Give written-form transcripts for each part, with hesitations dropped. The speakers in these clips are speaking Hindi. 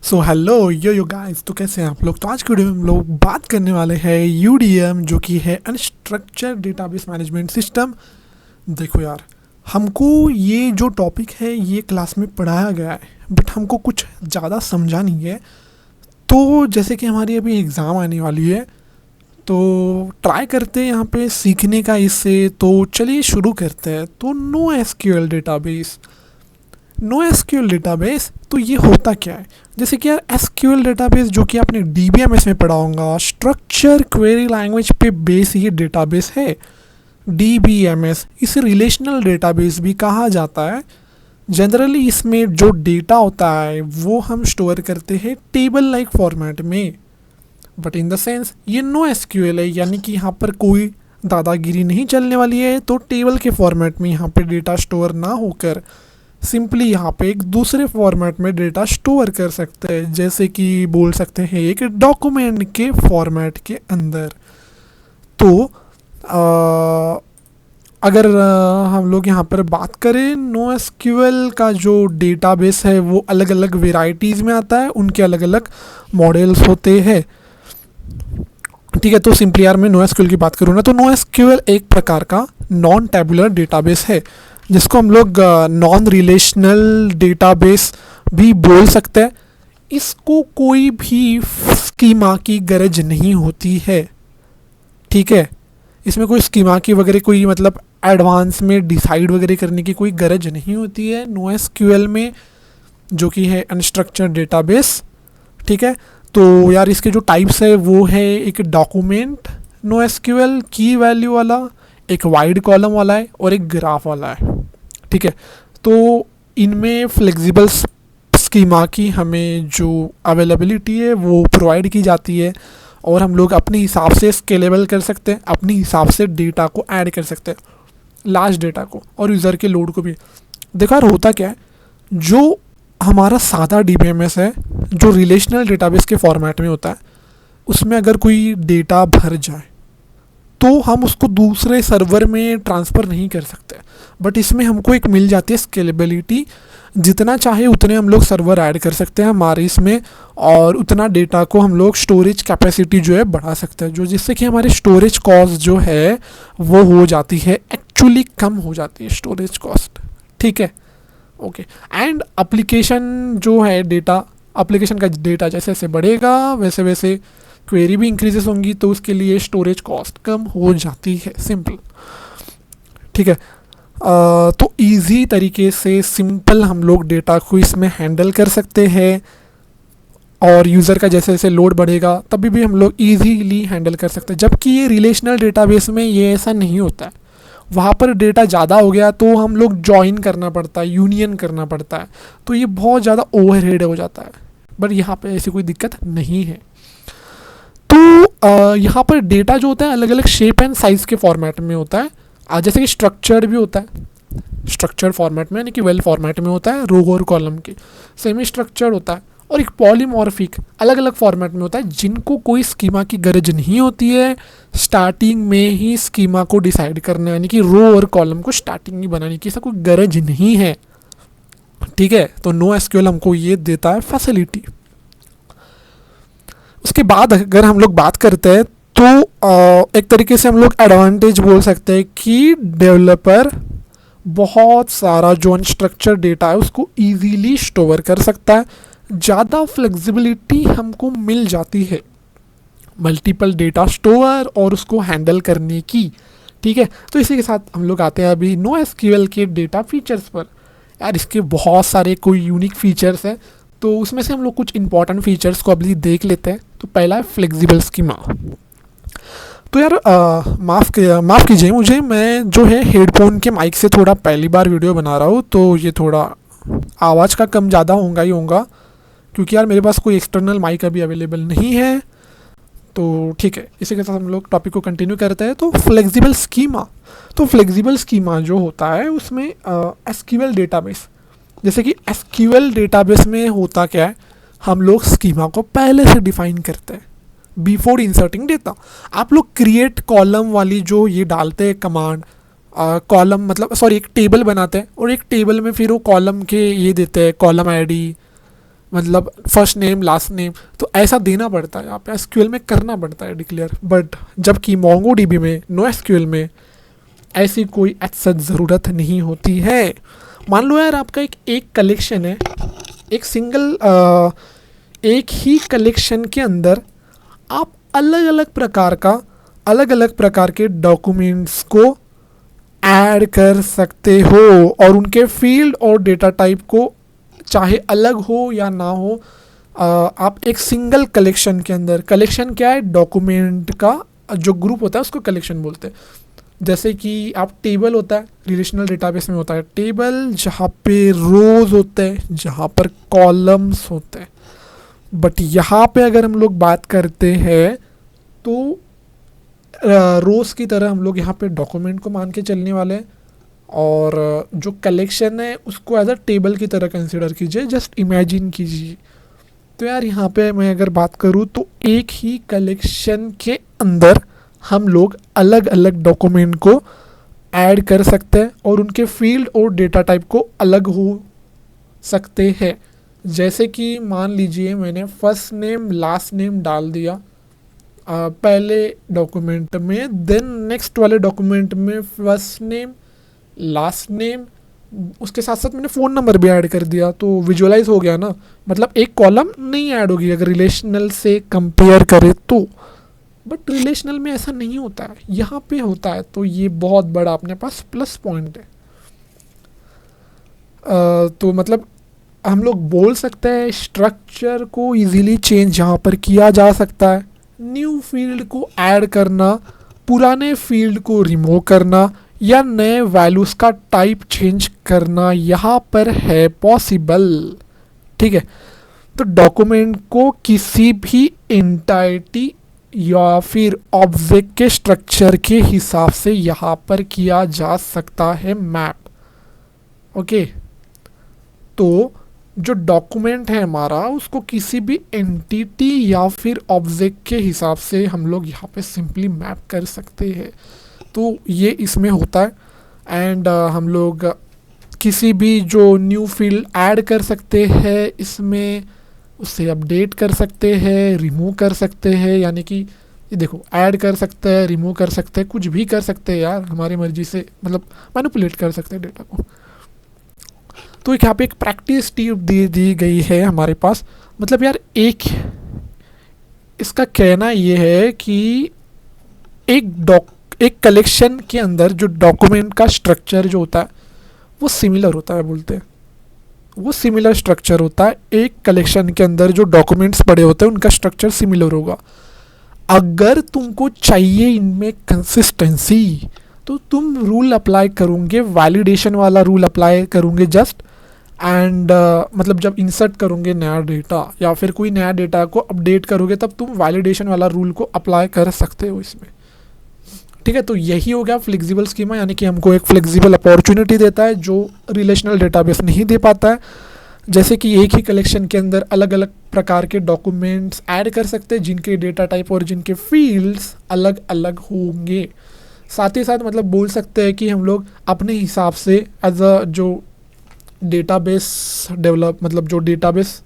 सो हेलो यो गाइस, तो कैसे हैं आप लोग। तो आज की वीडियो में हम लोग बात करने वाले हैं यूडीएम, जो कि है अनस्ट्रक्चर्ड डेटाबेस मैनेजमेंट सिस्टम। देखो यार, हमको ये जो टॉपिक है ये क्लास में पढ़ाया गया है, बट हमको कुछ ज़्यादा समझा नहीं है। तो जैसे कि हमारी अभी एग्ज़ाम आने वाली है, तो ट्राई करते हैं यहाँ पे सीखने का इससे। तो चलिए शुरू करते हैं। तो no SQL database, no SQL database, तो ये होता क्या है। जैसे कि यार एसक्यूएल डेटाबेस जो कि आपने डीबीएमएस में पढ़ा होगा, स्ट्रक्चर क्वेरी लैंग्वेज पे बेस ये डेटाबेस है। डीबीएमएस इसे रिलेशनल डेटाबेस भी कहा जाता है। जनरली इसमें जो डेटा होता है वो हम स्टोर करते हैं टेबल लाइक फॉर्मेट में। बट इन द सेंस ये नो एसक्यूएल है, यानी कि यहाँ पर कोई दादागिरी नहीं चलने वाली है। तो टेबल के फॉर्मेट में यहाँ पे डेटा स्टोर ना होकर सिंपली यहाँ पे एक दूसरे फॉर्मेट में डेटा स्टोर कर सकते हैं, जैसे कि बोल सकते हैं एक डॉक्यूमेंट के फॉर्मेट के अंदर। तो अगर हम लोग यहाँ पर बात करें, नो एसक्यूएल का जो डेटाबेस है वो अलग अलग वेराइटीज़ में आता है, उनके अलग अलग मॉडल्स होते हैं। ठीक है, तो सिंपली यार मैं नो एसक्यूएल की बात करूँ ना, तो नो एसक्यूएल एक प्रकार का नॉन टेबुलर डेटाबेस है, जिसको हम लोग नॉन रिलेशनल डेटाबेस भी बोल सकते हैं। इसको कोई भी स्कीमा की गरज नहीं होती है। ठीक है, इसमें कोई स्कीमा की वगैरह कोई मतलब एडवांस में डिसाइड वगैरह करने की कोई गरज नहीं होती है नो एसक्यूएल में, जो कि है अनस्ट्रक्चर्ड डेटाबेस। ठीक है, तो यार इसके जो टाइप्स है वो है एक डॉक्यूमेंट नो एसक्यूएल की वैल्यू वाला, एक वाइड कॉलम वाला है और एक ग्राफ वाला है। ठीक है, तो इनमें फ्लेक्सिबल स्कीमा की हमें जो अवेलेबिलिटी है वो प्रोवाइड की जाती है, और हम लोग अपने हिसाब से स्केलेबल कर सकते हैं, अपने हिसाब से डेटा को ऐड कर सकते हैं, लार्ज डेटा को और यूज़र के लोड को भी। देखो यार होता क्या है, जो हमारा सादा डीबीएमएस है जो रिलेशनल डेटाबेस के फॉर्मेट में होता है, उसमें अगर कोई डेटा भर जाए तो हम उसको दूसरे सर्वर में ट्रांसफ़र नहीं कर सकते। बट इसमें हमको एक मिल जाती है स्केलेबिलिटी, जितना चाहे उतने हम लोग सर्वर ऐड कर सकते हैं हमारे इसमें, और उतना डेटा को हम लोग स्टोरेज कैपेसिटी जो है बढ़ा सकते हैं, जो जिससे कि हमारी स्टोरेज कॉस्ट जो है वो हो जाती है, एक्चुअली कम हो जाती है स्टोरेज कॉस्ट। ठीक है, ओके। एंड एप्लीकेशन जो है डेटा, एप्लीकेशन का डेटा जैसे जैसे बढ़ेगा वैसे वैसे क्वेरी भी इंक्रीजेस होंगी, तो उसके लिए स्टोरेज कॉस्ट कम हो जाती है, सिंपल। ठीक है, तो इजी तरीके से सिंपल हम लोग डेटा को इसमें हैंडल कर सकते हैं, और यूज़र का जैसे जैसे लोड बढ़ेगा तभी भी हम लोग इजीली हैंडल कर सकते हैं। जबकि ये रिलेशनल डेटाबेस में ये ऐसा नहीं होता है, वहाँ पर डेटा ज़्यादा हो गया तो हम लोग जॉइन करना पड़ता है, यूनियन करना पड़ता है, तो ये बहुत ज़्यादा ओवरहेड हो जाता है। बट यहाँ पे ऐसी कोई दिक्कत नहीं है। तो यहाँ पर डेटा जो होता है अलग अलग शेप एंड साइज़ के फॉर्मेट में होता है। जैसे कि स्ट्रक्चर्ड भी होता है, स्ट्रक्चर्ड फॉर्मेट में यानी कि वेल फॉर्मेट में होता है, रो और कॉलम की। सेमी स्ट्रक्चर्ड होता है, और एक पॉलीमॉर्फिक अलग अलग फॉर्मेट में होता है, जिनको कोई स्कीमा की गरज नहीं होती है। स्टार्टिंग में ही स्कीमा को डिसाइड करना, यानी कि रो और कॉलम को स्टार्टिंग में बनाने की ऐसा कोई गरज नहीं है। ठीक है, तो नो एसक्यूएल हमको ये देता है फैसिलिटी। उसके बाद अगर हम लोग बात करते हैं तो एक तरीके से हम लोग एडवांटेज बोल सकते हैं कि डेवलपर बहुत सारा जो अनस्ट्रक्चर्ड डेटा है उसको इजीली स्टोर कर सकता है, ज़्यादा फ्लेक्सिबिलिटी हमको मिल जाती है मल्टीपल डेटा स्टोर और उसको हैंडल करने की। ठीक है, तो इसी के साथ हम लोग आते हैं अभी नो एसक्यूएल के डेटा फीचर्स पर। यार इसके बहुत सारे कोई यूनिक फीचर्स हैं, तो उसमें से हम लोग कुछ इंपॉर्टेंट फीचर्स को अभी देख लेते हैं। तो पहला है फ्लेक्सिबल स्कीमा। तो यार माफ़ कीजिए मुझे, मैं जो है हेडफोन के माइक से थोड़ा पहली बार वीडियो बना रहा हूँ, तो ये थोड़ा आवाज़ का कम ज़्यादा होगा ही होगा, क्योंकि यार मेरे पास कोई एक्सटर्नल माइक अभी अवेलेबल नहीं है। तो ठीक है, इसी के साथ हम लोग टॉपिक को कंटिन्यू करते हैं। तो फ्लेक्सिबल स्कीमा, तो फ्लेक्सिबल स्कीमा जो होता है उसमें एसक्यूएल डेटाबेस, जैसे कि एसक्यूएल डेटाबेस में होता क्या है, हम लोग स्कीमा को पहले से डिफाइन करते हैं बिफोर इंसर्टिंग डेटा। आप लोग क्रिएट कॉलम वाली जो ये डालते हैं कमांड, कॉलम मतलब सॉरी एक टेबल बनाते हैं, और एक टेबल में फिर वो कॉलम के ये देते हैं, कॉलम आईडी मतलब फर्स्ट नेम लास्ट नेम, तो ऐसा देना पड़ता है यहाँ पे एसक्यूएल में, करना पड़ता है डिक्लेयर। बट जबकि मोंगोडीबी में, नो एसक्यूएल में ऐसी कोई सच ज़रूरत नहीं होती है। मान लो यार आपका एक कलेक्शन है, एक सिंगल एक ही कलेक्शन के अंदर आप अलग अलग प्रकार के डॉक्यूमेंट्स को ऐड कर सकते हो और उनके फील्ड और डेटा टाइप को चाहे अलग हो या ना हो, आप एक सिंगल कलेक्शन के अंदर, कलेक्शन क्या है, डॉक्यूमेंट का जो ग्रुप होता है उसको कलेक्शन बोलते हैं। जैसे कि आप टेबल होता है, रिलेशनल डेटाबेस में होता है टेबल, जहाँ पे रोज होते हैं, जहाँ पर कॉलम्स होते हैं। बट यहाँ पे अगर हम लोग बात करते हैं तो रोज की तरह हम लोग यहाँ पे डॉक्यूमेंट को मान के चलने वाले हैं, और जो कलेक्शन है उसको एज अ टेबल की तरह कंसिडर कीजिए, जस्ट इमेजिन कीजिए। तो यार यहाँ पे मैं अगर बात करूँ तो एक ही कलेक्शन के अंदर हम लोग अलग अलग डॉक्यूमेंट को ऐड कर सकते हैं और उनके फील्ड और डेटा टाइप को अलग हो सकते हैं। जैसे कि मान लीजिए मैंने फर्स्ट नेम लास्ट नेम डाल दिया पहले डॉक्यूमेंट में, देन नेक्स्ट वाले डॉक्यूमेंट में फर्स्ट नेम लास्ट नेम, उसके साथ साथ मैंने फ़ोन नंबर भी ऐड कर दिया, तो विजुअलाइज हो गया ना। मतलब एक कॉलम नहीं ऐड होगी अगर रिलेशनल से कंपेयर करें तो, बट रिलेशनल में ऐसा नहीं होता है, यहाँ पे होता है। तो ये बहुत बड़ा अपने पास प्लस पॉइंट है। तो मतलब हम लोग बोल सकते हैं स्ट्रक्चर को इजीली चेंज यहाँ पर किया जा सकता है, न्यू फील्ड को ऐड करना, पुराने फील्ड को रिमूव करना या नए वैल्यूज़ का टाइप चेंज करना यहाँ पर है पॉसिबल। ठीक है, तो डॉक्यूमेंट को किसी भी एंटिटी या फिर ऑब्जेक्ट के स्ट्रक्चर के हिसाब से यहाँ पर किया जा सकता है मैप। ओके, तो जो डॉक्यूमेंट है हमारा उसको किसी भी एंटिटी या फिर ऑब्जेक्ट के हिसाब से हम लोग यहाँ पे सिंपली मैप कर सकते हैं। तो ये इसमें होता है। एंड हम लोग किसी भी जो न्यू फील्ड ऐड कर सकते हैं इसमें, उससे अपडेट कर सकते हैं, रिमूव कर सकते हैं, यानी कि ये देखो ऐड कर सकते हैं, रिमूव कर सकते हैं, कुछ भी कर सकते हैं यार हमारी मर्जी से, मतलब मैनिपुलेट कर सकते हैं डेटा को। तो यहाँ पे एक प्रैक्टिस टिप दी गई है हमारे पास। मतलब यार एक इसका कहना ये है कि एक कलेक्शन के अंदर जो डॉक्यूमेंट का स्ट्रक्चर जो होता है वो सिमिलर होता है, बोलते हैं वो सिमिलर स्ट्रक्चर होता है। एक कलेक्शन के अंदर जो डॉक्यूमेंट्स पड़े होते हैं उनका स्ट्रक्चर सिमिलर होगा। अगर तुमको चाहिए इनमें कंसिस्टेंसी तो तुम रूल अप्लाई करोगे, वैलिडेशन वाला रूल अप्लाई करोगे जस्ट, एंड मतलब जब इंसर्ट करोगे नया डेटा या फिर कोई नया डेटा को अपडेट करोगे तब तुम वैलिडेशन वाला रूल को अप्लाई कर सकते हो इसमें। ठीक है, तो यही हो गया फ्लेक्सिबल स्कीमा, यानी कि हमको एक फ्लेक्सिबल अपॉर्चुनिटी देता है जो रिलेशनल डेटाबेस नहीं दे पाता है। जैसे कि एक ही कलेक्शन के अंदर अलग अलग प्रकार के डॉक्यूमेंट्स ऐड कर सकते हैं जिनके डेटा टाइप और जिनके फील्ड्स अलग अलग होंगे। साथ ही साथ मतलब बोल सकते हैं कि हम लोग अपने हिसाब से एज अ जो डेटाबेस मतलब जो डेटाबेस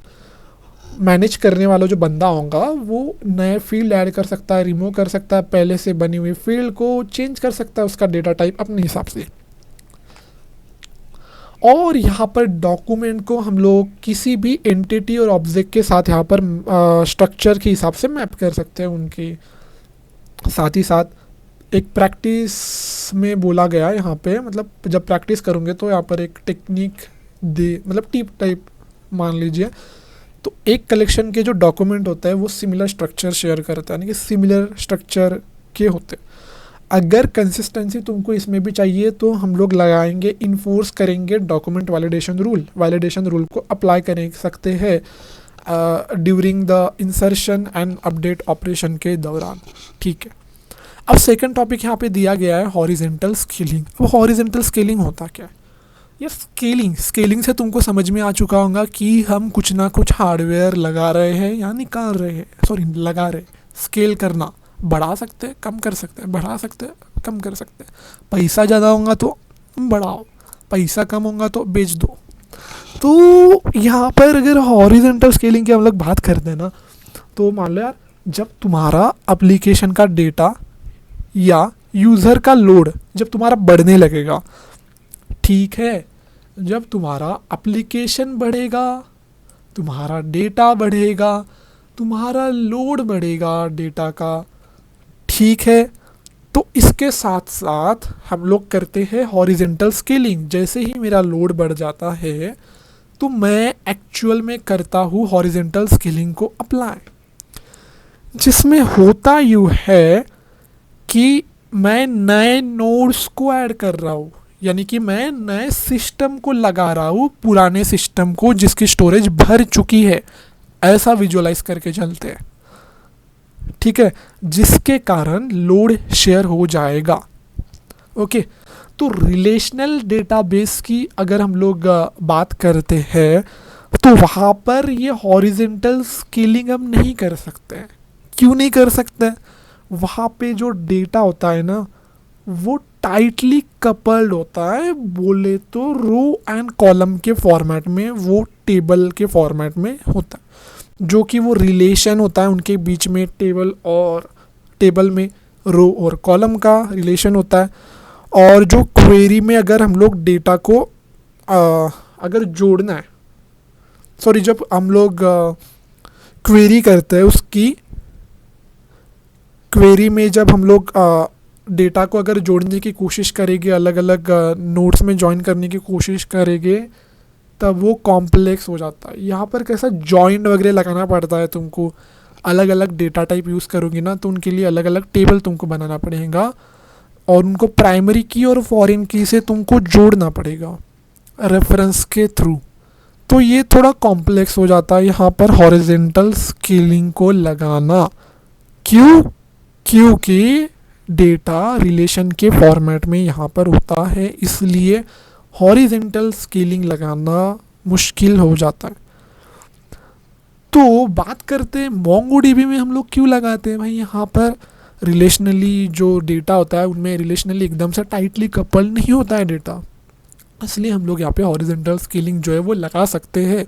मैनेज करने वाला जो बंदा होगा वो नए फील्ड ऐड कर सकता है, रिमूव कर सकता है, पहले से बनी हुई फील्ड को चेंज कर सकता है, उसका डेटा टाइप अपने हिसाब से। और यहाँ पर डॉक्यूमेंट को हम लोग किसी भी एंटिटी और ऑब्जेक्ट के साथ यहाँ पर स्ट्रक्चर के हिसाब से मैप कर सकते हैं उनके। साथ ही साथ एक प्रैक्टिस में बोला गया यहाँ पे, मतलब जब प्रैक्टिस करोगे तो यहाँ पर एक टेक्निक मतलब टिप टाइप मान लीजिए, तो एक कलेक्शन के जो डॉक्यूमेंट होता है वो सिमिलर स्ट्रक्चर शेयर करता है, यानी कि सिमिलर स्ट्रक्चर के होते हैं। अगर कंसिस्टेंसी तुमको इसमें भी चाहिए तो हम लोग लगाएंगे, इन्फोर्स करेंगे डॉक्यूमेंट वैलिडेशन रूल को अप्लाई कर सकते हैं during the insertion and update operation के दौरान। ठीक है, अब सेकंड टॉपिक यहाँ पे दिया गया है हॉरिजेंटल स्केलिंग। अब हॉरिजेंटल स्केलिंग होता क्या है? ये स्केलिंग से तुमको समझ में आ चुका होगा कि हम कुछ ना कुछ हार्डवेयर लगा रहे हैं या निकाल रहे हैं, लगा रहे। स्केल करना, बढ़ा सकते हैं, कम कर सकते हैं, बढ़ा सकते हैं, कम कर सकते हैं। पैसा ज़्यादा होगा तो बढ़ाओ, पैसा कम होगा तो बेच दो। तो यहाँ पर अगर हॉरिजेंटल स्केलिंग की हम लोग बात करते हैं ना, तो मान लो यार, जब तुम्हारा एप्लीकेशन का डेटा या यूज़र का लोड जब तुम्हारा बढ़ने लगेगा, ठीक है, जब तुम्हारा एप्लीकेशन बढ़ेगा, तुम्हारा डेटा बढ़ेगा, तुम्हारा लोड बढ़ेगा डेटा का, ठीक है, तो इसके साथ साथ हम लोग करते हैं हॉरिजेंटल स्केलिंग। जैसे ही मेरा लोड बढ़ जाता है तो मैं एक्चुअल में करता हूँ हॉरिजेंटल स्केलिंग को अप्लाई, जिसमें होता यूँ है कि मैं नए नोड्स को ऐड कर रहा हूँ, यानी कि मैं नए सिस्टम को लगा रहा हूँ पुराने सिस्टम को जिसकी स्टोरेज भर चुकी है, ऐसा विजुअलाइज करके चलते हैं, ठीक है, जिसके कारण लोड शेयर हो जाएगा। ओके, तो रिलेशनल डेटाबेस की अगर हम लोग बात करते हैं तो वहाँ पर ये हॉरिजेंटल स्केलिंग हम नहीं कर सकते हैं। क्यों नहीं कर सकते? वहाँ पे जो डेटा होता है ना, वो टाइटली कपल्ड होता है, बोले तो रो एंड कॉलम के फॉर्मेट में, वो टेबल के फॉर्मेट में होता है, जो कि वो रिलेशन होता है उनके बीच में, टेबल में रो और कॉलम का रिलेशन होता है। और जो क्वेरी में अगर हम लोग डेटा को अगर जोड़ना है, सॉरी, जब हम लोग क्वेरी करते हैं, उसकी क्वेरी में जब हम लोग डेटा को अगर जोड़ने की कोशिश करेंगे, अलग अलग नोड्स में ज्वाइन करने की कोशिश करेंगे, तब वो कॉम्प्लेक्स हो जाता है। यहाँ पर कैसा जॉइंट वगैरह लगाना पड़ता है तुमको, अलग अलग डेटा टाइप यूज़ करोगी ना, तो उनके लिए अलग अलग टेबल तुमको बनाना पड़ेगा और उनको प्राइमरी की और फॉरेन की से तुमको जोड़ना पड़ेगा रेफरेंस के थ्रू। तो ये थोड़ा कॉम्प्लेक्स हो जाता है यहाँ पर हॉरिजेंटल स्केलिंग को लगाना। क्यों? क्योंकि डेटा रिलेशन के फॉर्मेट में यहाँ पर होता है, इसलिए हॉरिजेंटल स्केलिंग लगाना मुश्किल हो जाता है। तो बात करते हैं मोंगोडीबी में हम लोग क्यों लगाते हैं भाई। यहाँ पर रिलेशनली जो डेटा होता है उनमें रिलेशनली एकदम से टाइटली कपल्ड नहीं होता है डेटा, इसलिए हम लोग यहाँ पे हॉरिजेंटल स्केलिंग जो है वो लगा सकते हैं,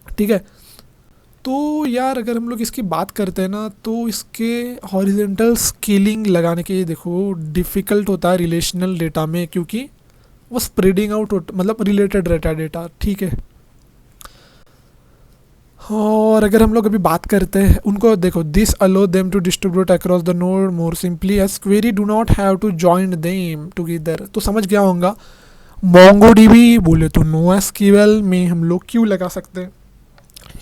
ठीक है। तो यार अगर हम लोग इसकी बात करते हैं ना, तो इसके हॉरिजेंटल स्केलिंग लगाने के देखो डिफ़िकल्ट होता है रिलेशनल डेटा में, क्योंकि वो स्प्रेडिंग आउट मतलब रिलेटेड रहता है डेटा, ठीक है। और अगर हम लोग अभी बात करते हैं उनको, देखो, this allow them to distribute across the node more simply as query do not have to join them together. तो समझ गया होगा, मोंगोडीबी बोले तो NoSQL में हम लोग क्यों लगा सकते हैं,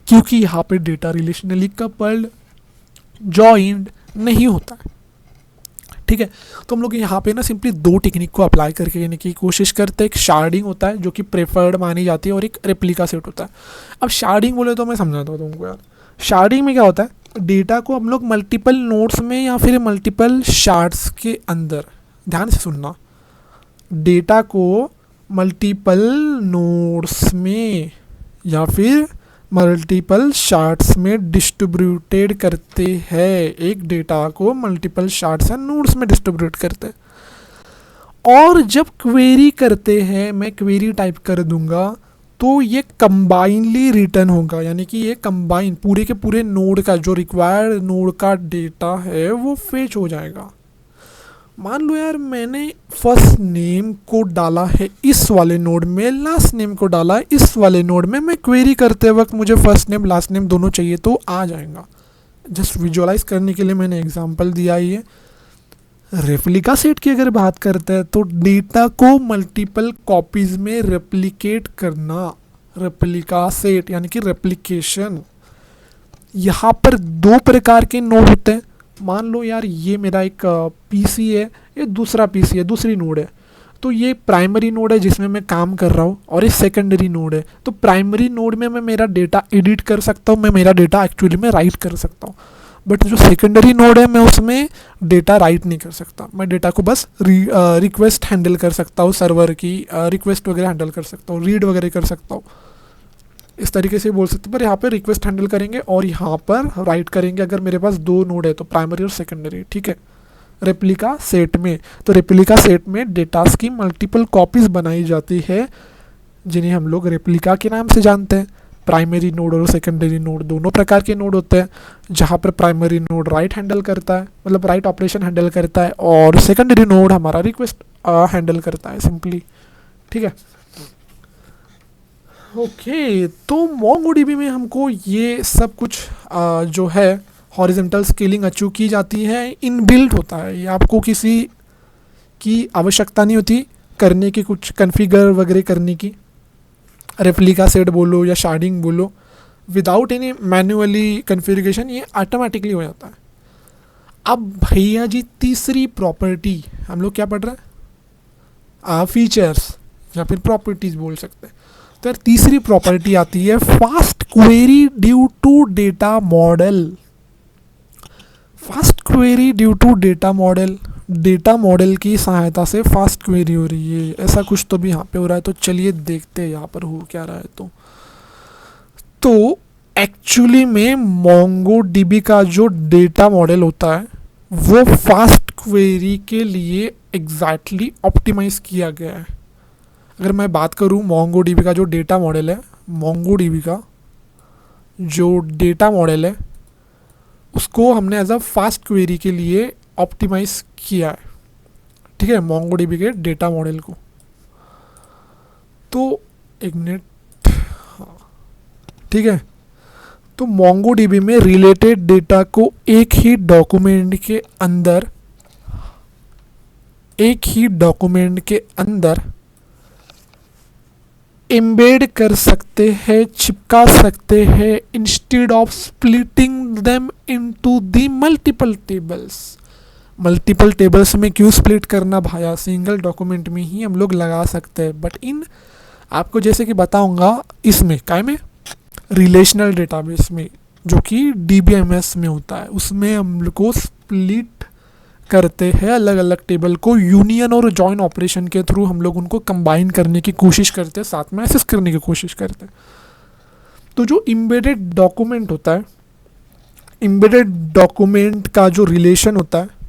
क्योंकि यहाँ पे डेटा रिलेशनली कपल्ड जॉइंड नहीं होता है, ठीक है। तो हम लोग यहाँ पे ना सिंपली दो टेक्निक को अप्लाई करके लेने की कोशिश करते हैं। एक शार्डिंग होता है जो कि प्रेफर्ड मानी जाती है, और एक रेप्लिका सेट होता है। अब शार्डिंग बोले तो मैं समझाता हूँ तुमको यार। शार्डिंग में क्या होता है, डेटा को हम लोग मल्टीपल नोड्स में या फिर मल्टीपल शार्ड्स के अंदर, ध्यान से सुनना, डेटा को मल्टीपल नोड्स में या फिर मल्टीपल शार्ट्स में डिस्ट्रीब्यूटेड करते हैं। एक डेटा को मल्टीपल शार्ट्स एंड नोड्स में डिस्ट्रीब्यूट करते हैं। और जब क्वेरी करते हैं, मैं क्वेरी टाइप कर दूंगा, तो ये कंबाइनली रिटर्न होगा, यानी कि ये कंबाइन पूरे के पूरे नोड का जो रिक्वायर्ड नोड का डेटा है वो फेच हो जाएगा। मान लो यार मैंने फर्स्ट नेम को डाला है इस वाले नोड में, लास्ट नेम को डाला है इस वाले नोड में, मैं क्वेरी करते वक्त मुझे फर्स्ट नेम लास्ट नेम दोनों चाहिए तो आ जाएगा। जस्ट विजुअलाइज करने के लिए मैंने एग्जांपल दिया ही है। रेप्लिका सेट की अगर बात करते हैं तो डेटा को मल्टीपल कॉपीज़ में रेप्लिकेट करना, रेप्लिका सेट यानी कि रेप्लिकेशन। यहाँ पर दो प्रकार के नोड होते हैं। मान लो यार ये मेरा एक पीसी है, ये दूसरा पीसी है, दूसरी नोड है। तो ये प्राइमरी नोड है जिसमें मैं काम कर रहा हूँ, और ये सेकेंडरी नोड है। तो प्राइमरी नोड में मैं मेरा डेटा एडिट कर सकता हूँ, मैं मेरा डेटा एक्चुअली में राइट कर सकता हूँ। बट जो सेकेंडरी नोड है मैं उसमें डेटा राइट नहीं कर सकता, मैं डेटा को बस रिक्वेस्ट हैंडल कर सकता हूँ, सर्वर की रिक्वेस्ट वगैरह हैंडल कर सकता हूँ, रीड वगैरह कर सकता हूँ, इस तरीके से बोल सकते हैं। पर यहाँ पे रिक्वेस्ट हैंडल करेंगे और यहाँ पर राइट करेंगे अगर मेरे पास दो नोड है तो, प्राइमरी और सेकेंडरी, ठीक है। रेप्लिका सेट में, तो रेप्लिका सेट में डेटास की मल्टीपल कॉपीज़ बनाई जाती है जिन्हें हम लोग रेप्लिका के नाम से जानते हैं। प्राइमरी नोड और सेकेंडरी नोड दोनों प्रकार के नोड होते हैं, जहाँ पर प्राइमरी नोड राइट हैंडल करता है, मतलब राइट ऑपरेशन हैंडल करता है, और सेकेंडरी नोड हमारा रिक्वेस्ट हैंडल करता है सिंपली। ठीक है, ओके। तो मोंगोडीबी में हमको ये सब कुछ जो है हॉरिजॉन्टल स्केलिंग अचीव की जाती है, इनबिल्ट होता है, ये आपको किसी की आवश्यकता नहीं होती करने की, कुछ कन्फिगर वगैरह करने की, रेप्लिका सेट बोलो या शार्डिंग बोलो, विदाउट एनी मैन्युअली कन्फिगरेशन ये ऑटोमेटिकली हो जाता है। अब भैया जी तीसरी प्रॉपर्टी हम लोग क्या पढ़ रहे हैं, फीचर्स या फिर प्रॉपर्टीज बोल सकते हैं। तो यार तीसरी प्रॉपर्टी आती है fast query due to data model. Fast query due to data model, data model की सहायता से फास्ट क्वेरी हो रही है, ऐसा कुछ तो भी यहाँ पे हो रहा है। तो चलिए देखते हैं यहाँ पर हो क्या रहा है। तो एक्चुअली में मोंगोडीबी का जो डेटा मॉडल होता है वो फास्ट क्वेरी के लिए एग्जैक्टली ऑप्टिमाइज किया गया है। अगर मैं बात करूँ मोंगोडीबी का जो डेटा मॉडल है, मोंगोडीबी का जो डेटा मॉडल है उसको हमने एज अ फास्ट क्वेरी के लिए ऑप्टिमाइज किया है। ठीक है, मोंगोडीबी के डेटा मॉडल को। तो एक मिनट, हाँ ठीक है। तो मोंगोडीबी में रिलेटेड डेटा को एक ही डॉक्यूमेंट के अंदर एम्बेड कर सकते हैं, चिपका सकते हैं, instead of splitting them into the multiple tables. Multiple tables में क्यों स्प्लिट करना भाया, सिंगल डॉक्यूमेंट में ही हम लोग लगा सकते हैं। बट इन आपको जैसे कि बताऊंगा इसमें काय में रिलेशनल डेटाबेस में जो कि DBMS में होता है, उसमें हम लोग को स्प्लिट करते हैं अलग अलग टेबल को, यूनियन और जॉइन ऑपरेशन के थ्रू हम लोग उनको कंबाइन करने की कोशिश करते हैं, साथ में एक्सेस करने की कोशिश करते हैं। तो जो एम्बेडेड डॉक्यूमेंट होता है, एम्बेडेड डॉक्यूमेंट का जो रिलेशन होता है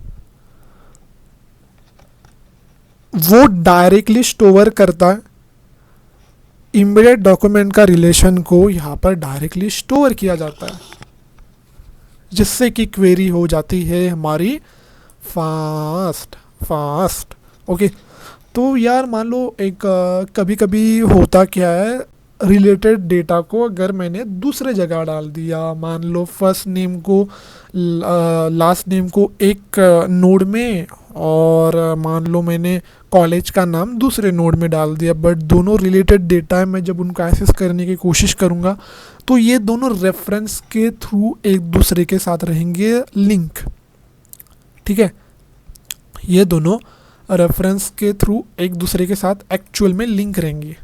वो डायरेक्टली स्टोर करता है। एम्बेडेड डॉक्यूमेंट का रिलेशन को यहाँ पर डायरेक्टली स्टोर किया जाता है, जिससे कि क्वेरी हो जाती है हमारी फास्ट। ओके, तो यार मान लो एक कभी कभी होता क्या है, रिलेटेड डेटा को अगर मैंने दूसरे जगह डाल दिया, मान लो फर्स्ट नेम को लास्ट नेम को एक नोड में, और मान लो मैंने कॉलेज का नाम दूसरे नोड में डाल दिया, बट दोनों रिलेटेड डेटा है, मैं जब उनको एक्सेस करने की कोशिश करूँगा तो ये दोनों रेफरेंस के थ्रू एक दूसरे के साथ रहेंगे लिंक। ठीक है, ये दोनों रेफरेंस के थ्रू एक दूसरे के साथ एक्चुअल में लिंक रहेंगे।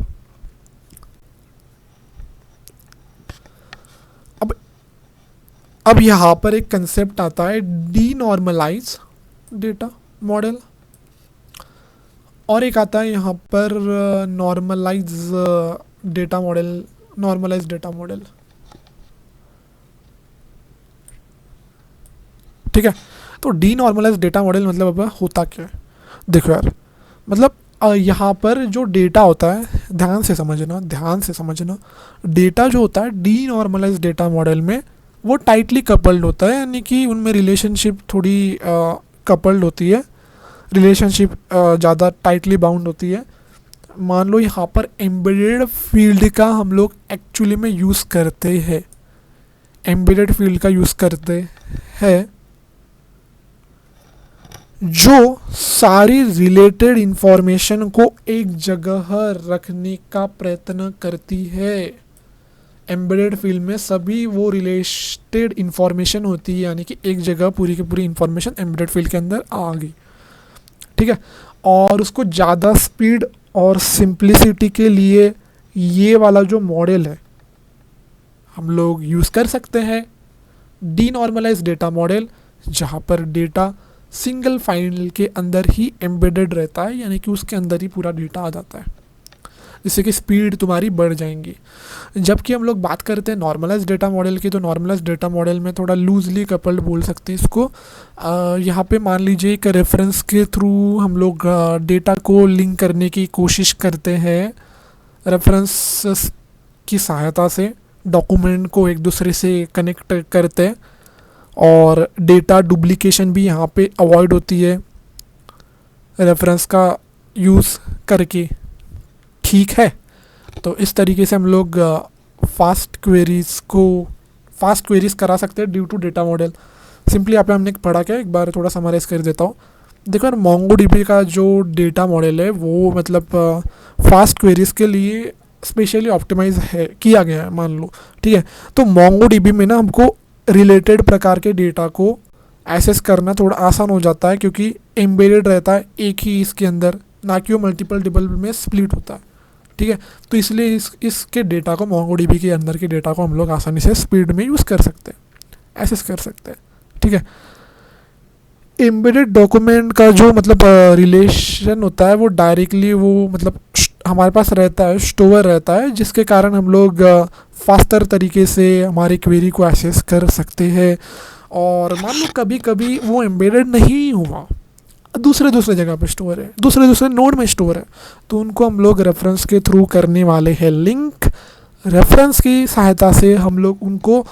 अब यहाँ पर एक कंसेप्ट आता है डीनॉर्मलाइज डेटा मॉडल, और एक आता है यहाँ पर नॉर्मलाइज डेटा मॉडल। ठीक है, तो डीनॉर्मलाइज डेटा मॉडल मतलब अब होता क्या है, देखो यार, मतलब यहाँ पर जो डेटा होता है, ध्यान से समझना, डेटा जो होता है डीनॉर्मलाइज डेटा मॉडल में वो टाइटली कपल्ड होता है, यानी कि उनमें रिलेशनशिप थोड़ी कपल्ड होती है, रिलेशनशिप ज़्यादा टाइटली बाउंड होती है। मान लो यहाँ पर एम्बेडेड फील्ड का हम लोग एक्चुअली में यूज़ करते हैं, जो सारी रिलेटेड इंफॉर्मेशन को एक जगह रखने का प्रयत्न करती है। एम्बेडेड फील्ड में सभी वो रिलेटेड इंफॉर्मेशन होती है, यानी कि एक जगह पूरी की पूरी इंफॉर्मेशन एम्बेडेड फील्ड के अंदर आ गई। ठीक है, और उसको ज़्यादा स्पीड और सिंप्लिसिटी के लिए ये वाला जो मॉडल है हम लोग यूज़ कर सकते हैं, डीनॉर्मलाइज डेटा मॉडल, जहाँ पर डेटा सिंगल फाइल के अंदर ही एम्बेडेड रहता है, यानी कि उसके अंदर ही पूरा डेटा आ जाता है, जिससे कि स्पीड तुम्हारी बढ़ जाएंगी। जबकि हम लोग बात करते हैं नॉर्मलाइज डेटा मॉडल की, तो नॉर्मलाइज डेटा मॉडल में थोड़ा लूजली कपल्ड बोल सकते हैं इसको। यहाँ पे मान लीजिए एक रेफरेंस के थ्रू हम लोग डेटा को लिंक करने की कोशिश करते हैं, रेफरेंसेस की सहायता से डॉक्यूमेंट को एक दूसरे से कनेक्ट करते हैं और डेटा डुप्लीकेशन भी यहाँ पे अवॉइड होती है रेफरेंस का यूज़ करके। ठीक है, तो इस तरीके से हम लोग फास्ट क्वेरीज करा सकते हैं due to data model. Simply यहाँ पे हमने पढ़ा क्या, एक बार थोड़ा समराइज कर देता हूँ। देखो यार, मोंगोडीबी का जो डेटा मॉडल है वो मतलब फास्ट क्वेरीज के लिए स्पेशली ऑप्टिमाइज है किया गया है, मान लो। ठीक है, तो मोंगोडीबी में ना हमको रिलेटेड प्रकार के डेटा को एक्सेस करना थोड़ा आसान हो जाता है, क्योंकि एम्बेडेड रहता है एक ही इसके अंदर, ना कि वो मल्टीपल टेबल में स्प्लिट होता है। ठीक है, तो इसलिए इसके डेटा को, मोंगोडीबी के अंदर के डेटा को हम लोग आसानी से स्पीड में यूज़ कर सकते हैं, एक्सेस कर सकते हैं। ठीक है, एम्बेडेड डॉक्यूमेंट का जो मतलब रिलेशन होता है वो डायरेक्टली वो मतलब हमारे पास रहता है, स्टोर रहता है, जिसके कारण हम लोग फास्टर तरीके से हमारी क्वेरी को एक्सेस कर सकते हैं। और मान लो कभी कभी वो एम्बेडेड नहीं हुआ, दूसरे जगह पे स्टोर है, दूसरे नोड में स्टोर है, तो उनको हम लोग रेफरेंस के थ्रू करने वाले हैं लिंक। रेफरेंस की सहायता से हम लोग उनको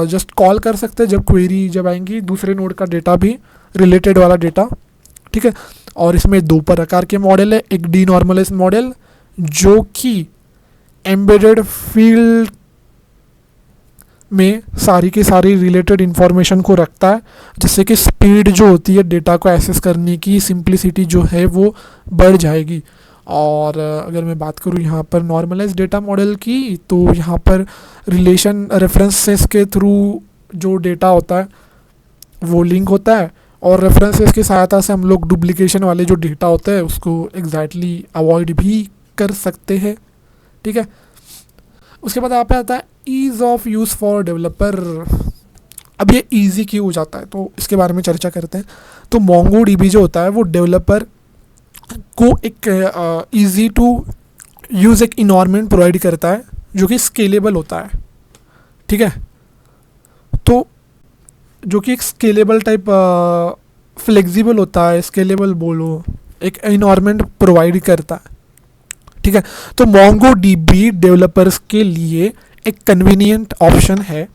जस्ट कॉल कर सकते हैं जब क्वेरी जब आएंगी, दूसरे नोड का डेटा भी, रिलेटेड वाला डेटा। ठीक है, और इसमें दो प्रकार के मॉडल है, एक डीनॉर्मलाइज्ड मॉडल जो कि एम्बेडेड फील्ड में सारी की सारी रिलेटेड इन्फॉर्मेशन को रखता है, जिससे कि स्पीड जो होती है डेटा को एक्सेस करने की, सिंप्लिसिटी जो है वो बढ़ जाएगी। और अगर मैं बात करूँ यहाँ पर नॉर्मलाइज डेटा मॉडल की, तो यहाँ पर रिलेशन रेफरेंसेस के थ्रू जो डेटा होता है वो लिंक होता है, और रेफरेंसेस की सहायता से हम लोग डुप्लीकेशन वाले जो डेटा होते हैं उसको एग्जैक्टली अवॉइड भी कर सकते हैं। ठीक है, उसके बाद यहाँ पे आता है ease of use for developer. अब ये ईजी क्यों हो जाता है, तो इसके बारे में चर्चा करते हैं। तो मोंगोडीबी जो होता है वो डेवलपर को एक ईजी टू यूज़ एक इन्वायरमेंट प्रोवाइड करता है जो कि स्केलेबल होता है। ठीक है, तो जो कि एक स्केलेबल टाइप फ्लेक्सिबल होता है, स्केलेबल बोलो, एक इन्वायरमेंट प्रोवाइड करता है। ठीक है, तो मोंगोडीबी डेवलपर्स के लिए एक कन्वीनियंट ऑप्शन है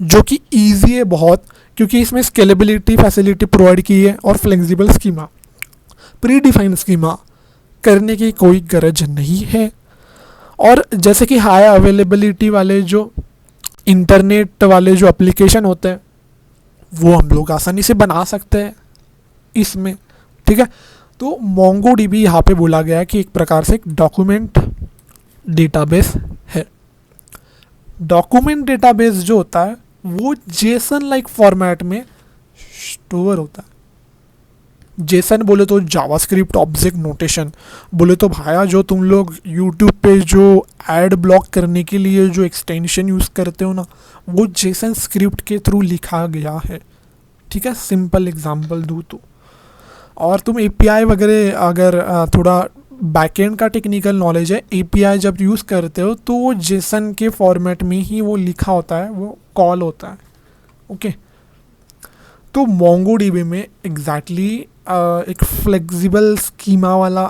जो कि ईजी है बहुत, क्योंकि इसमें स्केलेबिलिटी फैसिलिटी प्रोवाइड की है और flexible schema, pre defined schema करने की कोई गरज नहीं है। और जैसे कि हाई अवेलेबिलिटी वाले जो इंटरनेट वाले जो एप्लीकेशन होते हैं वो हम लोग आसानी से बना सकते हैं इसमें। ठीक है, तो मोंगोडीबी यहाँ पे बोला गया है कि एक प्रकार से एक डॉक्यूमेंट डेटाबेस है। डॉक्यूमेंट डेटाबेस जो होता है वो जेसन लाइक फॉर्मेट में स्टोर होता है। जेसन बोले तो जावास्क्रिप्ट ऑब्जेक्ट नोटेशन, बोले तो भाया जो तुम लोग यूट्यूब पे जो एड ब्लॉक करने के लिए जो एक्सटेंशन यूज़ करते हो ना, वो जेसन स्क्रिप्ट के थ्रू लिखा गया है। ठीक है, सिंपल एग्जांपल दूँ तो, और तुम एपीआई वगैरह अगर थोड़ा बैकएंड का टेक्निकल नॉलेज है, एपीआई जब यूज़ करते हो तो वो जेसन के फॉर्मेट में ही वो लिखा होता है, वो कॉल होता है। ओके, तो मोंगोडीबी में एग्जैक्टली एक फ्लेक्सिबल स्कीमा वाला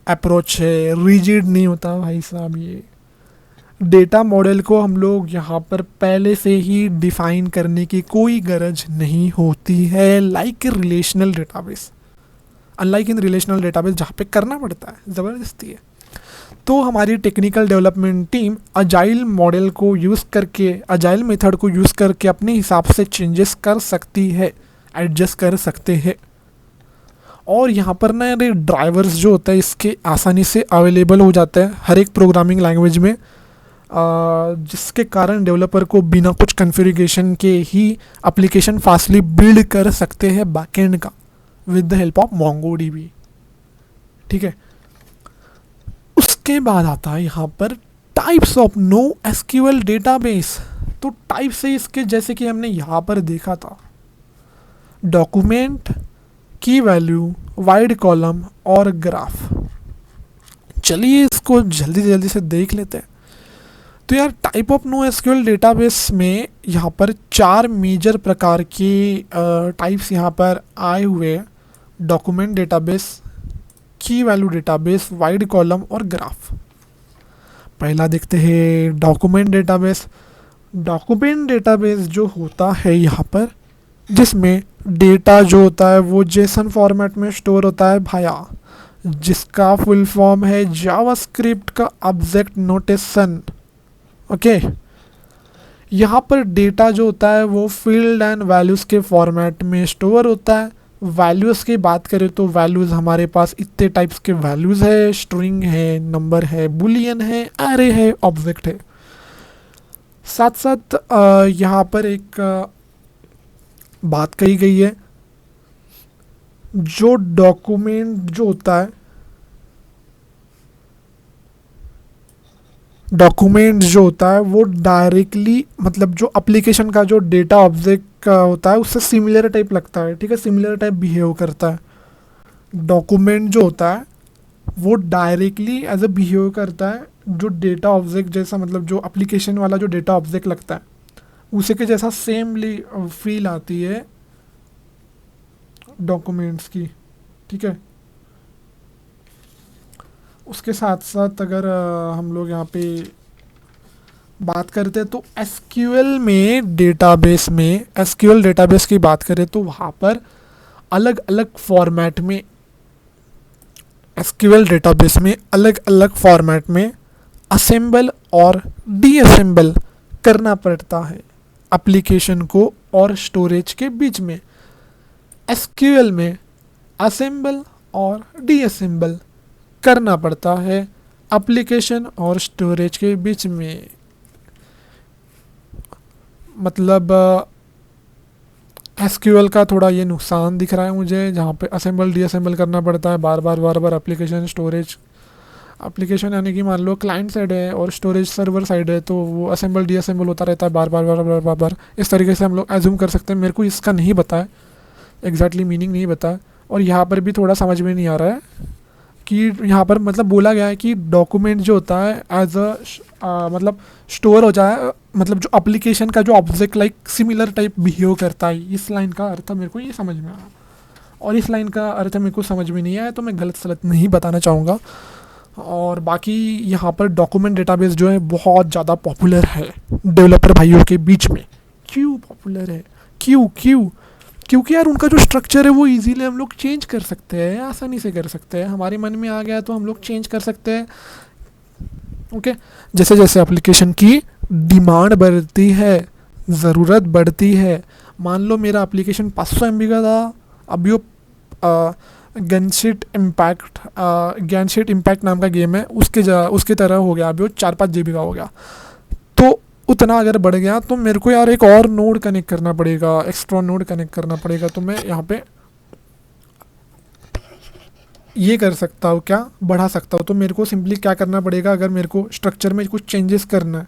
अप्रोच है, रिजिड नहीं होता भाई साहब। ये डेटा मॉडल को हम लोग यहाँ पर पहले से ही डिफ़ाइन करने की कोई गरज नहीं होती है, लाइक रिलेशनल डेटाबेस, अनलाइक इन रिलेशनल डेटाबेस जहाँ पे करना पड़ता है, ज़बरदस्ती है। तो हमारी technical development team agile model को यूज़ करके, अजाइल मेथड को यूज़ करके अपने हिसाब से चेंजेस कर सकती है, एडजस्ट कर सकते हैं। और यहाँ पर ना ड्राइवर्स जो होता है इसके आसानी से अवेलेबल हो जाते हैं हर एक प्रोग्रामिंग लैंग्वेज में, जिसके कारण डेवलपर को बिना कुछ कॉन्फ़िगरेशन के ही एप्लीकेशन फास्टली बिल्ड कर सकते हैं बैकएंड का with the help of MongoDB. ठीक है, उसके बाद आता है यहाँ पर types of no SQL database. तो टाइप से इसके जैसे कि हमने यहाँ पर देखा था, document, key value, wide column और ग्राफ। चलिए इसको जल्दी से देख लेते हैं। तो यार type of no SQL database में यहाँ पर 4 मेजर प्रकार के टाइप्स यहाँ पर आए हुए हैं, डॉक्यूमेंट डेटाबेस, की वैल्यू डेटाबेस, वाइड कॉलम और ग्राफ। पहला देखते हैं डॉक्यूमेंट डेटाबेस। डॉक्यूमेंट डेटाबेस जो होता है यहाँ पर, जिसमें डेटा जो होता है वो जेसन फॉर्मेट में स्टोर होता है भाया, जिसका फुल फॉर्म है जावास्क्रिप्ट का ऑब्जेक्ट नोटेशन। ओके, यहाँ पर डेटा जो होता है वो फील्ड एंड वैल्यूज़ के फॉर्मेट में स्टोर होता है। वैल्यूज़ की बात करें तो वैल्यूज़ हमारे पास इतने टाइप्स के वैल्यूज़ है, स्ट्रिंग है, नंबर है, बुलियन है, एरे है, ऑब्जेक्ट है। साथ साथ यहाँ पर एक बात कही गई है, जो डॉक्यूमेंट जो होता है, डॉक्यूमेंट जो होता है वो डायरेक्टली मतलब जो एप्लीकेशन का जो डेटा ऑब्जेक्ट का होता है उससे सिमिलर टाइप लगता है, ठीक है, सिमिलर टाइप बिहेव करता है। डॉक्यूमेंट जो होता है वो डायरेक्टली एज ए बिहेव करता है जो डेटा ऑब्जेक्ट जैसा, मतलब जो एप्लीकेशन वाला जो डेटा ऑब्जेक्ट लगता है उसी के जैसा सेमली फील आती है डॉक्यूमेंट्स की, ठीक है। उसके साथ साथ अगर हम लोग यहाँ पे बात करते हैं तो एसक्यूएल में डेटाबेस में एसक्यूएल डेटाबेस की बात करें तो वहाँ पर अलग अलग फॉर्मेट में, एसक्यूएल डेटाबेस में अलग अलग फॉर्मेट में असेंबल और डीअसेंबल करना पड़ता है एप्लीकेशन को और स्टोरेज के बीच में। एसक्यूएल में असेंबल और डीअसेंबल करना पड़ता है एप्लीकेशन और स्टोरेज के बीच में। मतलब एसक्यूएल का थोड़ा ये नुकसान दिख रहा है मुझे, जहाँ पे असेंबल डीअसेंबल करना पड़ता है बार बार एप्लीकेशन स्टोरेज, एप्लीकेशन यानी कि मान लो क्लाइंट साइड है और स्टोरेज सर्वर साइड है, तो वो असेंबल डीअसेंबल होता रहता है बार बार। इस तरीके से हम लोग एज्यूम कर सकते हैं। मेरे को इसका नहीं पता है, एग्जैक्टली मीनिंग नहीं पता, और यहाँ पर भी थोड़ा समझ में नहीं आ रहा है कि यहाँ पर मतलब बोला गया है कि डॉक्यूमेंट जो होता है एज मतलब स्टोर हो जाए, मतलब जो एप्लीकेशन का जो object like similar type behave करता है। इस लाइन का अर्थ मेरे को ये समझ में आया, और इस लाइन का अर्थ मेरे को समझ में नहीं आया तो मैं गलत सलत नहीं बताना चाहूँगा। और बाकी यहाँ पर डॉक्यूमेंट डेटाबेस जो है बहुत ज़्यादा पॉपुलर है डेवलपर भाइयों के बीच में। क्यों पॉपुलर है? क्योंकि यार उनका जो स्ट्रक्चर है वो इजीली हम लोग चेंज कर सकते हैं, आसानी से कर सकते हैं। हमारे मन में आ गया तो हम लोग चेंज कर सकते हैं। ओके, जैसे जैसे एप्लीकेशन की डिमांड बढ़ती है, ज़रूरत बढ़ती है, मान लो मेरा एप्लीकेशन 500 MB का था, अभी वो गनशीट इम्पैक्ट नाम का गेम है उसके तरह हो गया, अभी वो 4-5 GB का हो गया। तो उतना अगर बढ़ गया तो मेरे को यार एक और नोड कनेक्ट करना पड़ेगा, एक्स्ट्रा नोड कनेक्ट करना पड़ेगा। तो मैं यहाँ पे ये कर सकता हूँ, क्या बढ़ा सकता हूँ। तो मेरे को सिंपली क्या करना पड़ेगा, अगर मेरे को स्ट्रक्चर में कुछ चेंजेस करना है,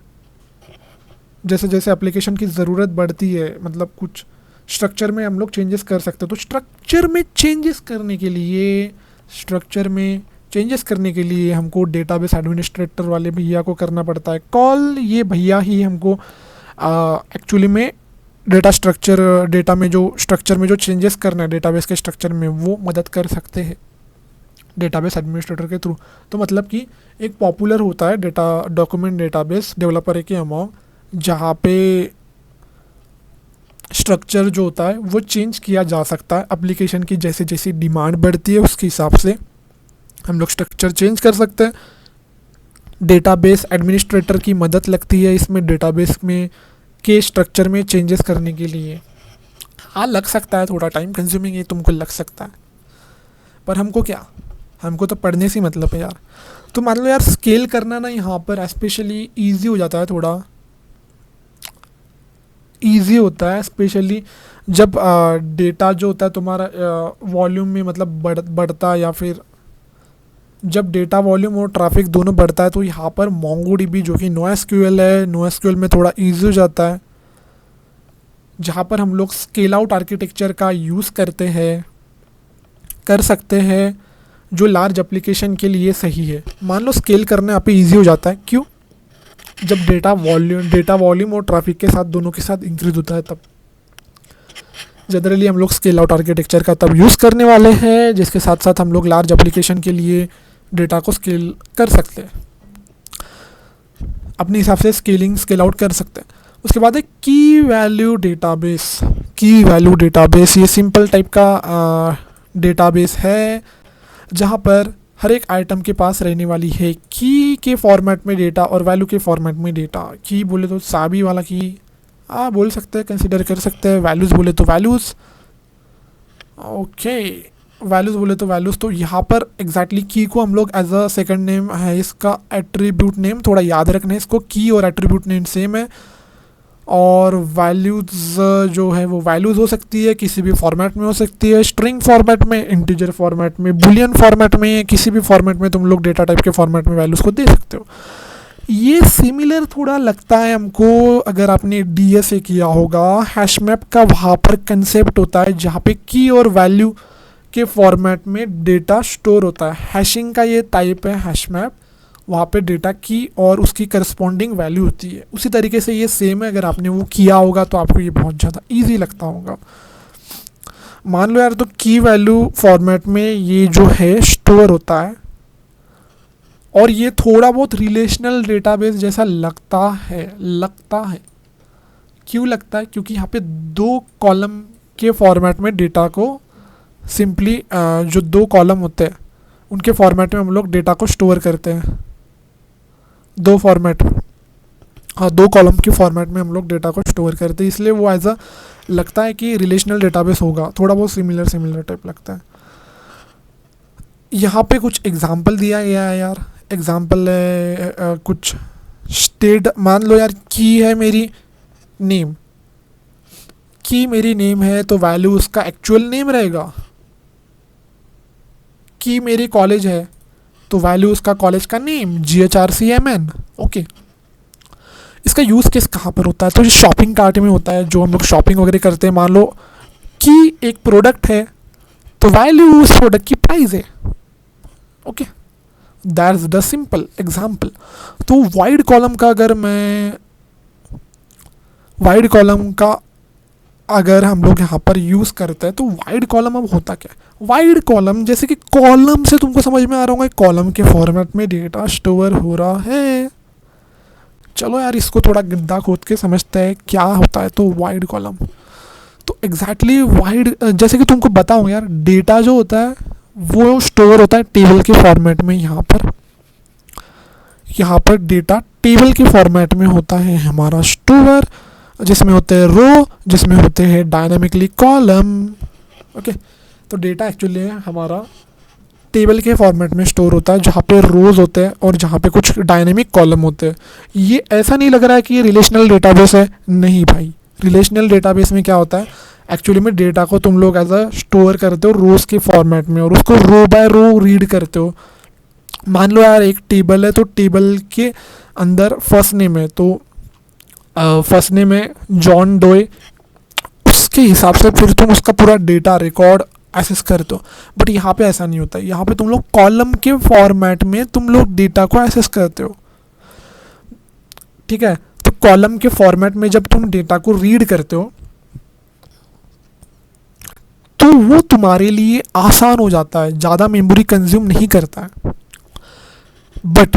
जैसे जैसे एप्लीकेशन की ज़रूरत बढ़ती है, मतलब कुछ स्ट्रक्चर में हम लोग चेंजेस कर सकते हैं। तो स्ट्रक्चर में चेंजेस करने के लिए हमको डेटाबेस एडमिनिस्ट्रेटर वाले भैया को करना पड़ता है कॉल। ये भैया ही हमको एक्चुअली में डेटा में जो स्ट्रक्चर में जो चेंजेस करना है डेटाबेस के स्ट्रक्चर में, वो मदद कर सकते हैं डेटाबेस एडमिनिस्ट्रेटर के थ्रू। तो मतलब कि एक पॉपुलर होता है डॉक्यूमेंट डेटाबेस डेवलपर के अमाउंट, जहाँ पे स्ट्रक्चर जो होता है वो चेंज किया जा सकता है। एप्लीकेशन की जैसे जैसी डिमांड बढ़ती है उसके हिसाब से हम लोग स्ट्रक्चर चेंज कर सकते हैं। डेटाबेस एडमिनिस्ट्रेटर की मदद लगती है इसमें डेटाबेस में के स्ट्रक्चर में चेंजेस करने के लिए। हाँ, लग सकता है, थोड़ा टाइम कंज्यूमिंग है, तुमको लग सकता है, पर हमको तो पढ़ने से मतलब है यार। तो मान लो यार स्केल करना ना यहाँ पर स्पेशली ईजी हो जाता है, थोड़ा ईजी होता है, स्पेशली जब डेटा जो होता है तुम्हारा वॉल्यूम में मतलब बढ़ता, या फिर जब डेटा वॉल्यूम और ट्रैफिक दोनों बढ़ता है। तो यहाँ पर MongoDB जो कि NoSQL है, NoSQL में थोड़ा ईजी हो जाता है, जहाँ पर हम लोग स्केल आउट आर्किटेक्चर का यूज़ कर सकते हैं, जो लार्ज एप्लीकेशन के लिए सही है। मान लो स्केल करना यहाँ पे ईजी हो जाता है, क्यों? जब डेटा वॉल्यूम और ट्रैफिक के साथ दोनों के साथ इंक्रीज होता है, तब जनरली हम लोग स्केल आउट आर्किटेक्चर का तब यूज़ करने वाले हैं, जिसके साथ साथ हम लोग लार्ज एप्लीकेशन के लिए डेटा को स्केल कर सकते हैं। अपने हिसाब से स्केल आउट कर सकते हैं। उसके बाद है की वैल्यू डेटाबेस। की वैल्यू डेटाबेस ये सिंपल टाइप का डेटाबेस है जहाँ पर हर एक आइटम के पास रहने वाली है की के फॉर्मेट में डेटा और वैल्यू के फॉर्मेट में डेटा। की बोले तो साबी वाला की बोल सकते हैं, कंसिडर कर सकते हैं। वैल्यूज़ बोले तो वैल्यूज़, ओके वैल्यूज़ बोले तो वैल्यूज़। तो यहाँ पर एग्जैक्टली की को हम लोग एज अ सेकंड नेम है इसका एट्रीब्यूट नेम, थोड़ा याद रखना है इसको। की और एट्रीब्यूट नेम सेम है। और वैल्यूज़ जो है वो वैल्यूज़ हो सकती है, किसी भी फॉर्मेट में हो सकती है, स्ट्रिंग फॉर्मेट में, इंटीजर फॉर्मेट में, बुलियन फॉर्मेट में, किसी भी फॉर्मेट में तुम लोग डेटा टाइप के फॉर्मेट में वैल्यूज़ को दे सकते हो। ये सिमिलर थोड़ा लगता है हमको अगर आपने डीएसए किया होगा हैश मैप का। वहाँ पर कंसेप्ट होता है जहाँ पे की और वैल्यू के फॉर्मेट में डेटा स्टोर होता है। हैशिंग का ये टाइप है हैश मैप, वहाँ पे डेटा की और उसकी करस्पॉन्डिंग वैल्यू होती है। उसी तरीके से ये सेम है, अगर आपने वो किया होगा तो आपको ये बहुत ज़्यादा इजी लगता होगा। मान लो यार, तो की वैल्यू फॉर्मेट में ये जो है स्टोर होता है और ये थोड़ा बहुत रिलेशनल डेटाबेस जैसा लगता है। क्यों लगता है? क्योंकि यहाँ पे 2 कॉलम के फॉर्मेट में डेटा को सिंपली जो 2 कॉलम होते हैं उनके फॉर्मेट में हम लोग डेटा को स्टोर करते हैं। 2 फॉर्मेट, हाँ 2 कॉलम के फॉर्मेट में हम लोग डेटा को स्टोर करते हैं, इसलिए वो एज अ लगता है कि रिलेशनल डेटाबेस होगा, थोड़ा बहुत सिमिलर टाइप लगता है। यहाँ पे कुछ एग्जांपल दिया गया है यार। एग्जांपल है कुछ स्टेट, मान लो यार की है मेरी नेम, की मेरी नेम है तो वैल्यू उसका एक्चुअल नेम रहेगा। की मेरी कॉलेज है तो वैल्यू उसका कॉलेज का नेम GHRCMN। ओके, इसका यूज़ केस कहाँ पर होता है? तो ये शॉपिंग कार्ट में होता है, जो हम लोग शॉपिंग वगैरह करते हैं। मान लो कि एक प्रोडक्ट है तो वैल्यू उस प्रोडक्ट की प्राइस है। Okay, that's the simple example. तो वाइड कॉलम का अगर हम लोग यहाँ पर यूज़ करते हैं तो वाइड कॉलम अब होता क्या है? वाइड कॉलम जैसे कि कॉलम से तुमको समझ में आ रहा होगा, कॉलम के फॉर्मेट में डेटा स्टोर हो रहा है। चलो यार, इसको थोड़ा गड्ढा खोद के समझते हैं क्या होता है। तो वाइड कॉलम तो एग्जैक्टली वाइड, जैसे कि तुमको बताऊँ यार, डेटा जो होता है वो स्टोर होता है टेबल के फॉर्मेट में। यहाँ पर डेटा टेबल के फॉर्मेट में होता है हमारा स्टोर, जिसमें होते हैं रो, जिसमें होते हैं डायनामिकली कॉलम। ओके, तो डेटा एक्चुअली हमारा टेबल के फॉर्मेट में स्टोर होता है, जहाँ पे रोज़ होते हैं और जहाँ पे कुछ डायनेमिक कॉलम होते हैं। ये ऐसा नहीं लग रहा है कि ये रिलेशनल डेटाबेस है, नहीं भाई। रिलेशनल डेटाबेस में क्या होता है, एक्चुअली में डेटा को तुम लोग एज अ स्टोर करते हो रोज़ के फॉर्मेट में और उसको रो बाय रो रीड करते हो। मान लो यार एक टेबल है, तो टेबल के अंदर फर्स्ट नेम है, तो फर्स्ट नेम है जॉन डोए, उसके हिसाब से फिर तुम उसका पूरा डेटा रिकॉर्ड एक्सेस करते हो। बट यहाँ पे ऐसा नहीं होता है, यहाँ पे तुम लोग कॉलम के फॉर्मेट में तुम लोग डेटा को एक्सेस करते हो। ठीक है, तो कॉलम के फॉर्मेट में जब तुम डेटा को रीड करते हो तो वो तुम्हारे लिए आसान हो जाता है, ज़्यादा मेमोरी कंज्यूम नहीं करता है। बट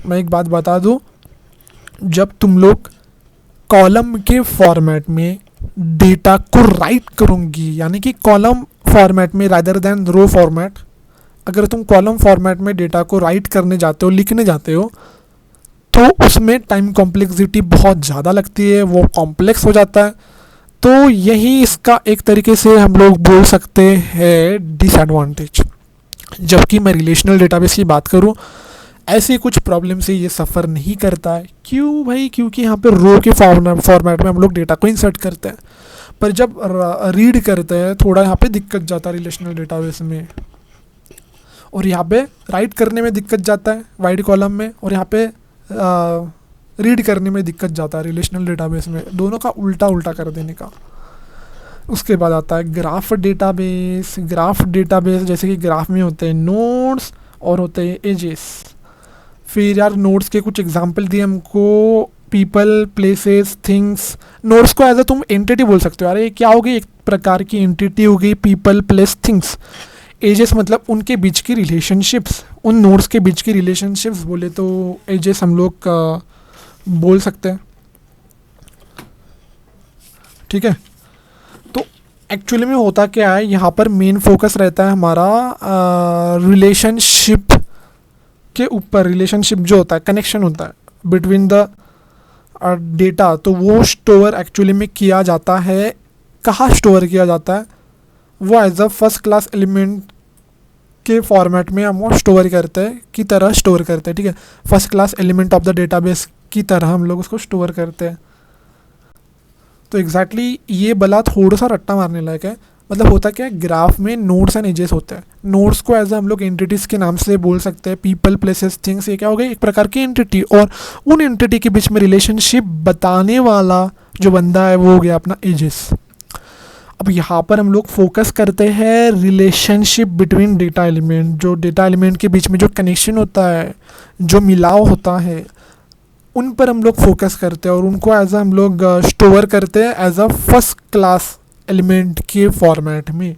मैं एक बात बता दूँ, जब तुम लोग कॉलम के फॉर्मेट में डेटा को राइट करोगी, यानी कि कॉलम फॉर्मेट में रादर देन रो फॉर्मेट, अगर तुम कॉलम फॉर्मेट में डेटा को राइट करने जाते हो, लिखने जाते हो, तो उसमें टाइम कॉम्प्लेक्सिटी बहुत ज़्यादा लगती है, वो कॉम्प्लेक्स हो जाता है। तो यही इसका एक तरीके से हम लोग बोल सकते हैं डिसएडवांटेज। जबकि मैं रिलेशनल डेटाबेस की बात करूँ, ऐसी कुछ प्रॉब्लम से ये सफ़र नहीं करता है। क्यों भाई? क्योंकि यहाँ पे रो के फॉर्मेट में हम लोग डेटा को इंसर्ट करते हैं, पर जब रीड करते हैं थोड़ा यहाँ पे दिक्कत जाता है रिलेशनल डेटाबेस में, और यहाँ पे राइट करने में दिक्कत जाता है वाइड कॉलम में, और यहाँ पे रीड करने में दिक्कत जाता है रिलेशनल डेटाबेस में। दोनों का उल्टा कर देने का। उसके बाद आता है ग्राफ डेटाबेस। ग्राफ डेटाबेस जैसे कि ग्राफ में होते हैं नोड्स और होते हैं एजेस। फिर यार नोड्स के कुछ एग्जांपल दिए हमको, पीपल, प्लेसेस, थिंग्स। नोड्स को एज अ तुम एंटिटी बोल सकते हो, यार ये क्या होगी, एक प्रकार की एंटिटी होगी, पीपल, प्लेस, थिंग्स। एजेस मतलब उनके बीच की रिलेशनशिप्स, उन नोड्स के बीच की रिलेशनशिप्स बोले तो एजेस हम लोग बोल सकते हैं। ठीक है, तो एक्चुअली में होता क्या है, यहाँ पर मेन फोकस रहता है हमारा रिलेशनशिप के ऊपर। रिलेशनशिप जो होता है, कनेक्शन होता है बिटवीन द डेटा, तो वो स्टोर एक्चुअली में किया जाता है। कहाँ स्टोर किया जाता है? वो as a first class element के फॉर्मेट में हम वो स्टोर करते हैं, की तरह स्टोर करते हैं। ठीक है, first class element of the database की तरह हम लोग उसको स्टोर करते हैं। तो एग्जैक्टली ये बला थोड़ा सा रट्टा मारने लायक है। मतलब होता क्या है, ग्राफ में नोड्स एंड एजेस होते हैं। नोड्स को एज हम लोग एंटिटीज़ के नाम से बोल सकते हैं, पीपल, प्लेसेस, थिंग्स। ये क्या हो गई, एक प्रकार की एंटिटी, और उन एंटिटी के बीच में रिलेशनशिप बताने वाला जो बंदा है वो हो गया अपना एजेस। अब यहाँ पर हम लोग फोकस करते हैं रिलेशनशिप बिटवीन डेटा एलिमेंट, जो डेटा एलिमेंट के बीच में जो कनेक्शन होता है, जो मिलाव होता है, उन पर हम लोग फोकस करते हैं और उनको एज हम लोग स्टोर करते हैं as a first class element के फॉर्मेट में।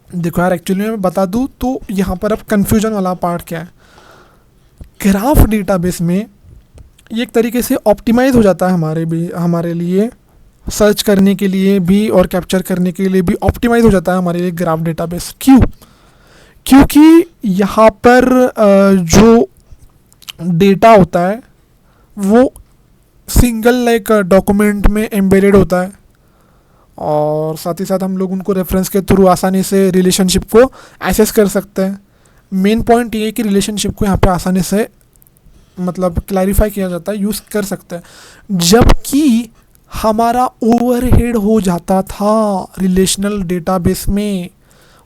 देखो यार, एक्चुअली मैं बता दूँ तो यहाँ पर अब कन्फ्यूजन वाला पार्ट क्या है, ग्राफ डेटाबेस में ये एक तरीके से ऑप्टिमाइज हो जाता है हमारे लिए सर्च करने के लिए भी और कैप्चर करने के लिए भी ऑप्टिमाइज हो जाता है हमारे लिए ग्राफ डेटाबेस। क्यों? क्योंकि यहाँ पर जो डेटा होता है वो सिंगल लाइक डॉक्यूमेंट में एम्बेडेड होता है, और साथ ही साथ हम लोग उनको रेफरेंस के थ्रू आसानी से रिलेशनशिप को एसेस कर सकते हैं। मेन पॉइंट ये है कि रिलेशनशिप को यहाँ पे आसानी से मतलब क्लैरिफाई किया जाता है, यूज़ कर सकते हैं। जबकि हमारा ओवरहेड हो जाता था रिलेशनल डेटाबेस में,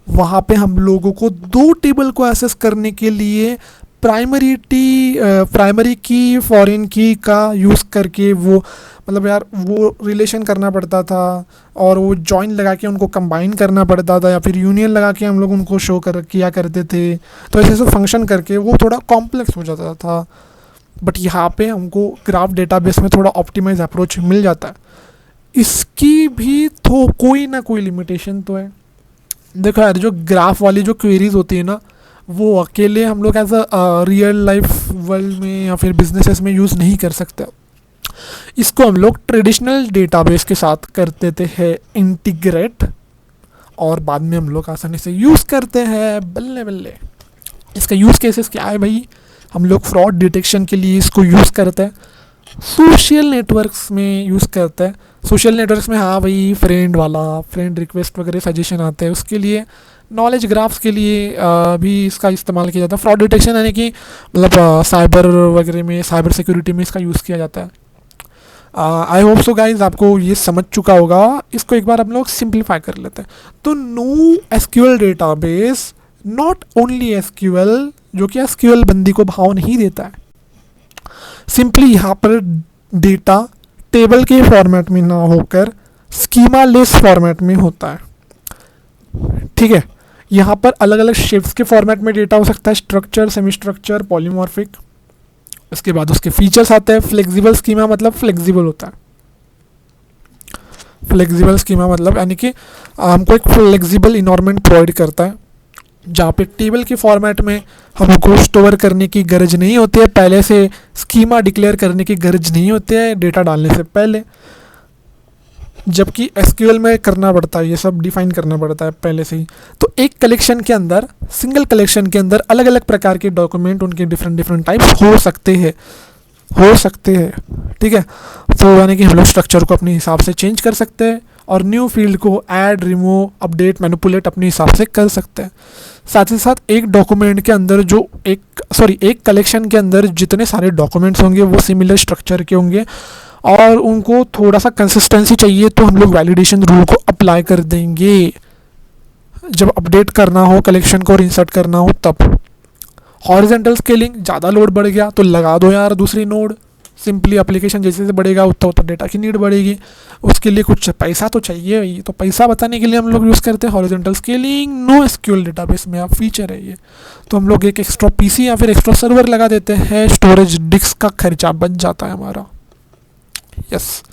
वहाँ पे हम लोगों को दो टेबल को एक्सेस करने के लिए प्राइमरी की फॉरेन की का यूज़ करके वो मतलब यार वो रिलेशन करना पड़ता था, और वो जॉइन लगा के उनको कंबाइन करना पड़ता था, या फिर यूनियन लगा के हम लोग उनको शो किया करते थे। तो ऐसे ऐसे फंक्शन करके वो थोड़ा कॉम्प्लेक्स हो जाता था। बट यहाँ पे हमको ग्राफ डेटाबेस में थोड़ा ऑप्टिमाइज अप्रोच मिल जाता है। इसकी भी तो कोई ना कोई लिमिटेशन तो है। देखो यार, जो ग्राफ वाली जो क्वेरीज होती है ना, वो अकेले हम लोग as a real life world में या फिर बिजनेसेस में यूज़ नहीं कर सकते। इसको हम लोग ट्रेडिशनल डेटाबेस के साथ कर देते हैं इंटीग्रेट, और बाद में हम लोग आसानी से यूज़ करते हैं बल्ले बल्ले। इसका यूज़ केसेस क्या है भाई? हम लोग फ्रॉड डिटेक्शन के लिए इसको यूज़ करते हैं, सोशल नेटवर्क्स में यूज़ करते हैं। सोशल नेटवर्क्स में हाँ भाई, फ्रेंड रिक्वेस्ट वगैरह सजेशन आते हैं, उसके लिए नॉलेज ग्राफ्स के लिए भी इसका इस्तेमाल किया जाता है। फ्रॉड डिटेक्शन यानी कि मतलब साइबर वगैरह में, साइबर सिक्योरिटी में इसका यूज़ किया जाता है। आई होप सो गाइज आपको ये समझ चुका होगा। इसको एक बार हम लोग सिंप्लीफाई कर लेते हैं। तो no SQL database, not only SQL, जो कि एसक्यूएल बंदी को भाव नहीं देता है। सिंपली यहाँ पर डेटा टेबल के फॉर्मेट में ना होकर स्कीमा लेस फॉर्मेट में होता है। ठीक है, यहाँ पर अलग अलग शेप्स के फॉर्मेट में डेटा हो सकता है, स्ट्रक्चर, सेमी स्ट्रक्चर, पॉलीमॉर्फिक। उसके बाद उसके फीचर्स आते हैं। फ्लेक्सिबल स्कीमा मतलब फ्लेक्सिबल होता है। फ्लेक्सिबल स्कीमा मतलब यानी कि हमको एक फ्लेक्सिबल इन्वायरमेंट प्रोवाइड करता है, जहाँ पे टेबल के फॉर्मेट में हमको स्टोर करने की गरज नहीं होती है, पहले से स्कीमा डिक्लेयर करने की गरज नहीं होती है डेटा डालने से पहले। जबकि एसक्यूएल में करना पड़ता है, ये सब डिफाइन करना पड़ता है पहले से ही। तो एक कलेक्शन के अंदर, सिंगल कलेक्शन के अंदर अलग अलग प्रकार के डॉक्यूमेंट, उनके डिफरेंट टाइप्स हो सकते हैं। ठीक है, तो यानी कि हम लोग स्ट्रक्चर को अपने हिसाब से चेंज कर सकते हैं, और न्यू फील्ड को ऐड, रिमूव, अपडेट, मैनिपुलेट अपने हिसाब से कर सकते हैं। साथ ही साथ एक डॉक्यूमेंट के अंदर जो एक कलेक्शन के अंदर जितने सारे डॉक्यूमेंट्स होंगे वो सिमिलर स्ट्रक्चर के होंगे, और उनको थोड़ा सा कंसिस्टेंसी चाहिए तो हम लोग वैलिडेशन रूल को अप्लाई कर देंगे जब अपडेट करना हो कलेक्शन को और इंसर्ट करना हो तब। हॉरिजॉन्टल स्केलिंग, ज़्यादा लोड बढ़ गया तो लगा दो यार दूसरी नोड। सिंपली एप्लीकेशन जैसे जैसे बढ़ेगा उतना उतना डेटा की नीड बढ़ेगी, उसके लिए कुछ पैसा तो चाहिए ही। तो पैसा बताने के लिए हम लोग यूज़ करते हैं horizontal scaling. No SQL database में आप फीचर है ये। तो हम लोग एक एक्स्ट्रा पीसी या फिर एक्स्ट्रा सर्वर लगा देते हैं, स्टोरेज डिस्क का खर्चा बच जाता है हमारा। यस,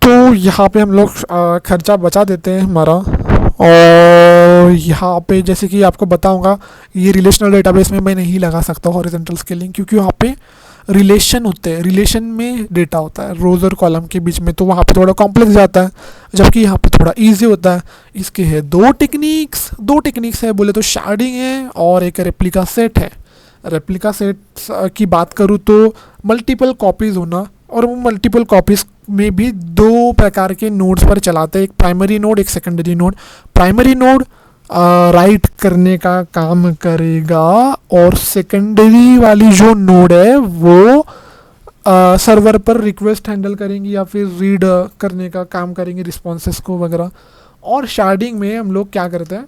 तो यहाँ पे हम लोग खर्चा बचा देते हैं हमारा, और यहाँ पे जैसे कि आपको बताऊंगा, ये रिलेशनल डेटाबेस में मैं नहीं लगा सकता हॉरिजॉन्टल स्केलिंग, क्योंकि वहाँ पे रिलेशन होते हैं, रिलेशन में डेटा होता है रोज़ और कॉलम के बीच में, तो वहाँ पे थोड़ा कॉम्प्लेक्स जाता है, जबकि यहाँ पे थोड़ा इजी होता है। इसके है दो टेक्निक्स है बोले तो, शार्डिंग है और एक रेप्लिका सेट है। रेप्लिका सेट की बात करूँ तो मल्टीपल कॉपीज़ होना, और वो मल्टीपल कॉपीज़ में भी दो प्रकार के नोड्स पर चलाते हैं, एक प्राइमरी नोड एक secondary node. Primary node right करने का काम करेगा, और सेकेंडरी वाली जो नोड है वो सर्वर पर रिक्वेस्ट हैंडल करेंगी या फिर रीड करने का काम करेंगे, रिस्पॉन्सेस को वगैरह। और शार्डिंग में हम लोग क्या करते हैं,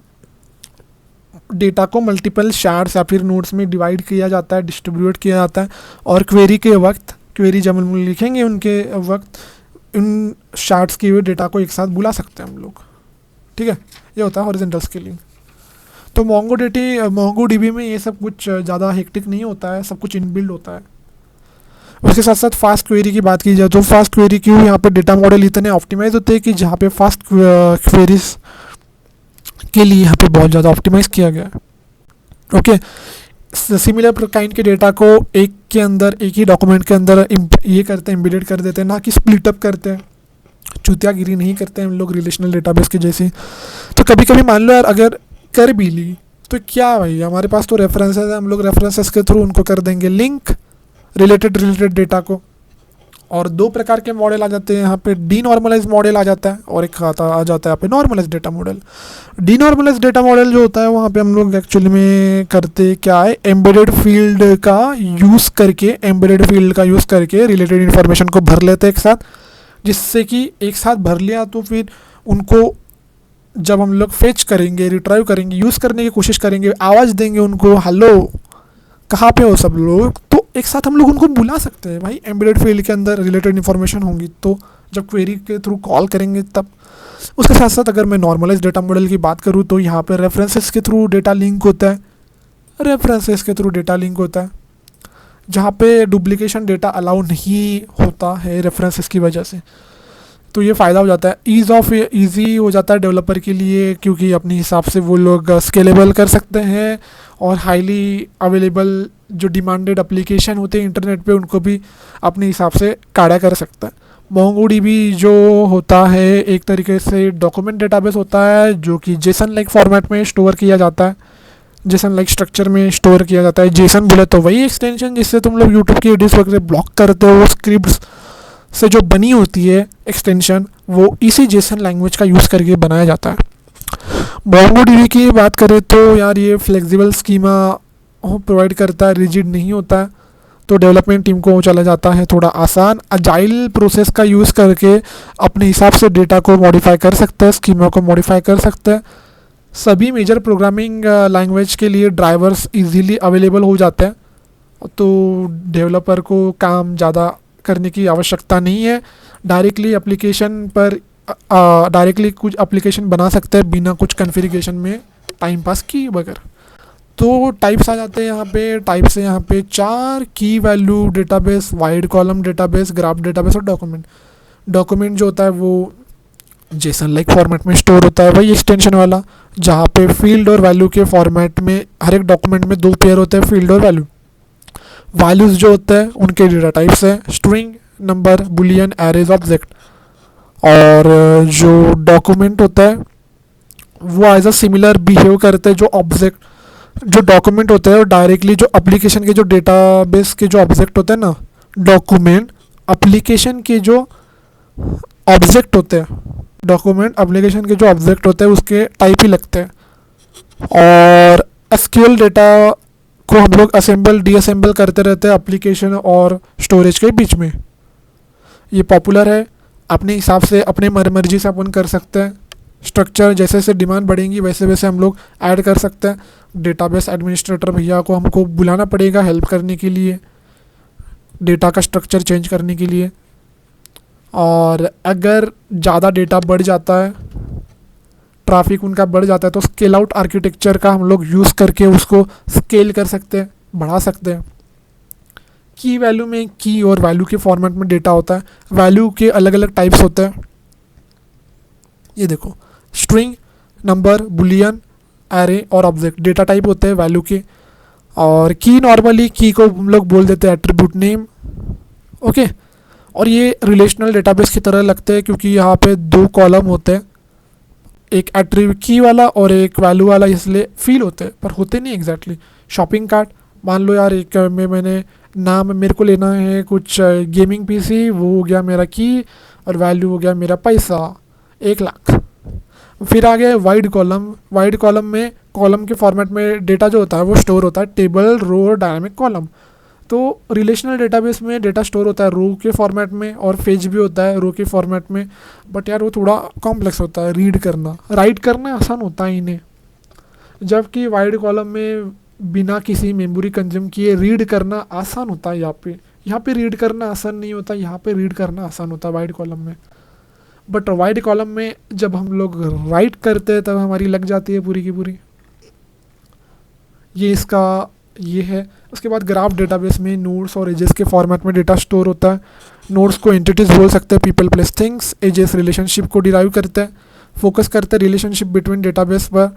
डेटा को मल्टीपल शार्ड्स या फिर नोड्स में डिवाइड किया जाता है, डिस्ट्रीब्यूट किया जाता है, और क्वेरी के वक्त, क्वेरी जब हम लिखेंगे उनके वक्त उन शार्ड्स किए हुए डेटा को एक साथ बुला सकते हैं हम लोग। ठीक है, ये होता है हॉरिजॉन्टल स्केलिंग। तो मोंगो डीबी में ये सब कुछ ज़्यादा हेक्टिक नहीं होता है, सब कुछ इनबिल्ड होता है। उसके साथ साथ फास्ट क्वेरी की बात की जाए तो फास्ट क्वेरी क्यों, यहाँ पे डेटा मॉडल इतने ऑप्टिमाइज होते हैं कि जहाँ पे फास्ट क्वेरीज के लिए यहाँ पे बहुत ज़्यादा ऑप्टिमाइज किया गया है। ओके, सिमिलर काइंड के डेटा को एक ही डॉक्यूमेंट के अंदर ये करते हैं, एम्बेडेड कर देते हैं, ना कि स्प्लिट अप करते हैं, चूतियागिरी नहीं करते हैं हम लोग रिलेशनल डेटाबेस के जैसे। तो कभी कभी मान लो यार अगर कर भी ली तो क्या भाई, हमारे पास तो रेफरेंसेस है, हम लोग रेफरेंसेस के थ्रू उनको कर देंगे लिंक रिलेटेड डेटा को। और दो प्रकार के मॉडल आ जाते हैं यहाँ पे, डी नॉर्मलाइज मॉडल आ जाता है और एक आ जाता है यहाँ पे normalize data model. Denormalize data model जो होता है वहाँ पे हम लोग एक्चुअली में करते क्या है, एम्बेडेड फील्ड का यूज़ करके रिलेटेड इन्फॉर्मेशन को भर लेते हैं एक साथ, जिससे कि एक साथ भर लिया तो फिर उनको जब हम लोग फेच करेंगे, रिट्राइव करेंगे, यूज़ करने की कोशिश करेंगे, आवाज़ देंगे उनको, हेलो कहाँ पे हो सब लोग, तो एक साथ हम लोग उनको बुला सकते हैं भाई। एम्बेडेड फील्ड के अंदर रिलेटेड इन्फॉर्मेशन होंगी तो जब क्वेरी के थ्रू कॉल करेंगे तब। उसके साथ साथ अगर मैं नॉर्मलाइज डेटा मॉडल की बात करूँ तो यहाँ पे रेफरेंसेस के थ्रू डेटा लिंक होता है, जहाँ पे डुप्लीकेशन डेटा अलाउ नहीं होता है रेफरेंसेस की वजह से। तो ये फ़ायदा हो जाता है, ईजी हो जाता है डेवलपर के लिए, क्योंकि अपने हिसाब से वो लोग स्केलेबल कर सकते हैं और हाईली अवेलेबल जो डिमांडेड एप्लीकेशन होते हैं इंटरनेट पे उनको भी अपने हिसाब से काढ़ा कर सकता है। मोंगोडीबी जो होता है एक तरीके से डॉक्यूमेंट डेटाबेस होता है, जो कि जेसन लाइक फॉर्मेट में स्टोर किया जाता है, जेसन लाइक स्ट्रक्चर में स्टोर किया जाता है। जेसन बोले तो वही एक्सटेंशन जिससे तुम लोग यूट्यूब की एडिट्स वगैरह ब्लॉक करते हो, स्क्रिप्ट्स से जो बनी होती है एक्सटेंशन, वो इसी जेसन लैंग्वेज का यूज़ करके बनाया जाता है। मोंगोडीबी की बात करें तो यार ये फ्लेक्सिबल स्कीमा प्रोवाइड करता है, रिजिड नहीं होता है, तो डेवलपमेंट टीम को चला जाता है थोड़ा आसान। अजाइल प्रोसेस का यूज़ करके अपने हिसाब से डेटा को मॉडिफाई कर सकता है, स्कीमा को मॉडिफाई कर सकता है। सभी मेजर प्रोग्रामिंग लैंग्वेज के लिए ड्राइवर्स इजीली अवेलेबल हो जाते हैं, तो डेवलपर को काम ज़्यादा करने की आवश्यकता नहीं है। डायरेक्टली कुछ एप्लीकेशन बना सकते हैं बिना कुछ कॉन्फ़िगरेशन में टाइम पास की बगैर। तो टाइप्स आ जाते हैं यहाँ पे, टाइप्स है यहाँ पे 4 की value database, wide column database, graph database और डॉक्यूमेंट जो होता है वो जेसन लाइक फॉर्मेट में स्टोर होता है, वही एक्सटेंशन वाला, जहाँ पे फील्ड और वैल्यू के फॉर्मेट में हर एक डॉक्यूमेंट में 2 पेयर होते हैं, फील्ड और वैल्यू। वैल्यूज़ जो होते हैं उनके डेटा टाइप्स है string, number, Boolean, arrays, object. और जो डॉक्यूमेंट होता है वो एज अ सिमिलर बिहेव करते हैं, जो डॉक्यूमेंट होते हैं वो डायरेक्टली जो एप्लीकेशन के जो डेटाबेस के जो ऑब्जेक्ट होते हैं ना, डॉक्यूमेंट एप्लीकेशन के जो ऑब्जेक्ट होते हैं, डॉक्यूमेंट एप्लीकेशन के जो ऑब्जेक्ट होते हैं उसके टाइप ही लगते हैं। और एसक्यूएल डेटा को हम लोग असेंबल डीअसेंबल करते रहते हैं एप्लीकेशन और स्टोरेज के बीच में। ये पॉपुलर है, अपने हिसाब से अपने मर्जी से अपन कर सकते हैं। स्ट्रक्चर जैसे जैसे डिमांड बढ़ेंगी वैसे वैसे हम लोग ऐड कर सकते हैं। डेटाबेस एडमिनिस्ट्रेटर भैया को हमको बुलाना पड़ेगा हेल्प करने के लिए, डेटा का स्ट्रक्चर चेंज करने के लिए। और अगर ज़्यादा डेटा बढ़ जाता है, ट्रैफिक उनका बढ़ जाता है, तो स्केल आउट आर्किटेक्चर का हम लोग यूज़ करके उसको स्केल कर सकते हैं, बढ़ा सकते हैं। की वैल्यू में की और वैल्यू के फॉर्मेट में डेटा होता है, वैल्यू के अलग अलग टाइप्स होते हैं। ये देखो, स्ट्रिंग, नंबर, बुलियन, एरे और ऑब्जेक्ट डेटा टाइप होते हैं वैल्यू के। और की नॉर्मली की को हम लोग बोल देते हैं एट्रीब्यूट नेम। ओके, और ये रिलेशनल डेटाबेस की तरह लगते हैं क्योंकि यहाँ पे दो कॉलम होते हैं, एक एट्रीब्यूट की वाला और एक वैल्यू वाला, इसलिए फील होते हैं पर होते नहीं एग्जैक्टली। शॉपिंग कार्ट मान लो यार, एक में मैंने नाम मेरे को लेना है कुछ गेमिंग पीसी, वो हो गया मेरा की और वैल्यू हो गया मेरा पैसा 1 लाख। फिर आ गया वाइड कॉलम। वाइड कॉलम में कॉलम के फॉर्मेट में डेटा जो होता है वो स्टोर होता है, टेबल, रो और डायनामिक कॉलम। तो रिलेशनल डेटाबेस में डेटा स्टोर होता है रो के फॉर्मेट में और फेच भी होता है रो के फॉर्मेट में, बट यार वो थोड़ा कॉम्प्लेक्स होता है रीड करना, राइट करना आसान होता है इन्हें। जबकि वाइड कॉलम में बिना किसी मेमोरी कंज्यूम किए रीड करना आसान होता है। यहाँ पे रीड करना आसान नहीं होता, यहाँ पे रीड करना आसान होता है वाइड कॉलम में। बट वाइड कॉलम में जब हम लोग राइट करते हैं तब हमारी लग जाती है पूरी की पूरी। ये इसका ये है। उसके बाद ग्राफ डेटाबेस में नोड्स और एजेस के फॉर्मेट में डेटा स्टोर होता है। नोड्स को एंटिटीज बोल सकते हैं, people place things. Edges relationship को डिराइव करते हैं, फोकस करते हैं रिलेशनशिप बिटवीन डेटाबेस पर,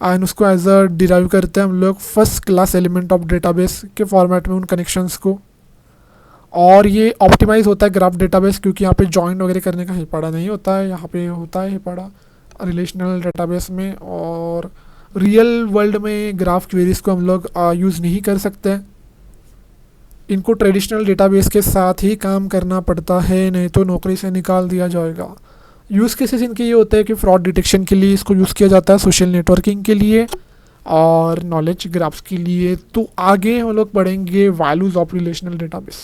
एंड उसको एज अ डिराइव करते हैं हम लोग first class element of database के फॉर्मेट में उन कनेक्शंस को। और ये ऑप्टिमाइज होता है ग्राफ डेटाबेस क्योंकि यहाँ पे जॉइन वगैरह करने का हिपड़ा नहीं होता है, यहाँ पे होता है हिपड़ा रिलेशनल डेटाबेस में। और रियल वर्ल्ड में ग्राफ क्वेरीज को हम लोग यूज़ नहीं कर सकते हैं, इनको ट्रेडिशनल डेटाबेस के साथ ही काम करना पड़ता है, नहीं तो नौकरी से निकाल दिया जाएगा। यूज़ केसेस इनके ये होते हैं कि फ्रॉड डिटेक्शन के लिए इसको यूज़ किया जाता है, सोशल नेटवर्किंग के लिए और नॉलेज ग्राफ्स के लिए। तो आगे हम लोग पढ़ेंगे वैल्यूज़ ऑफ रिलेशनल डेटाबेस।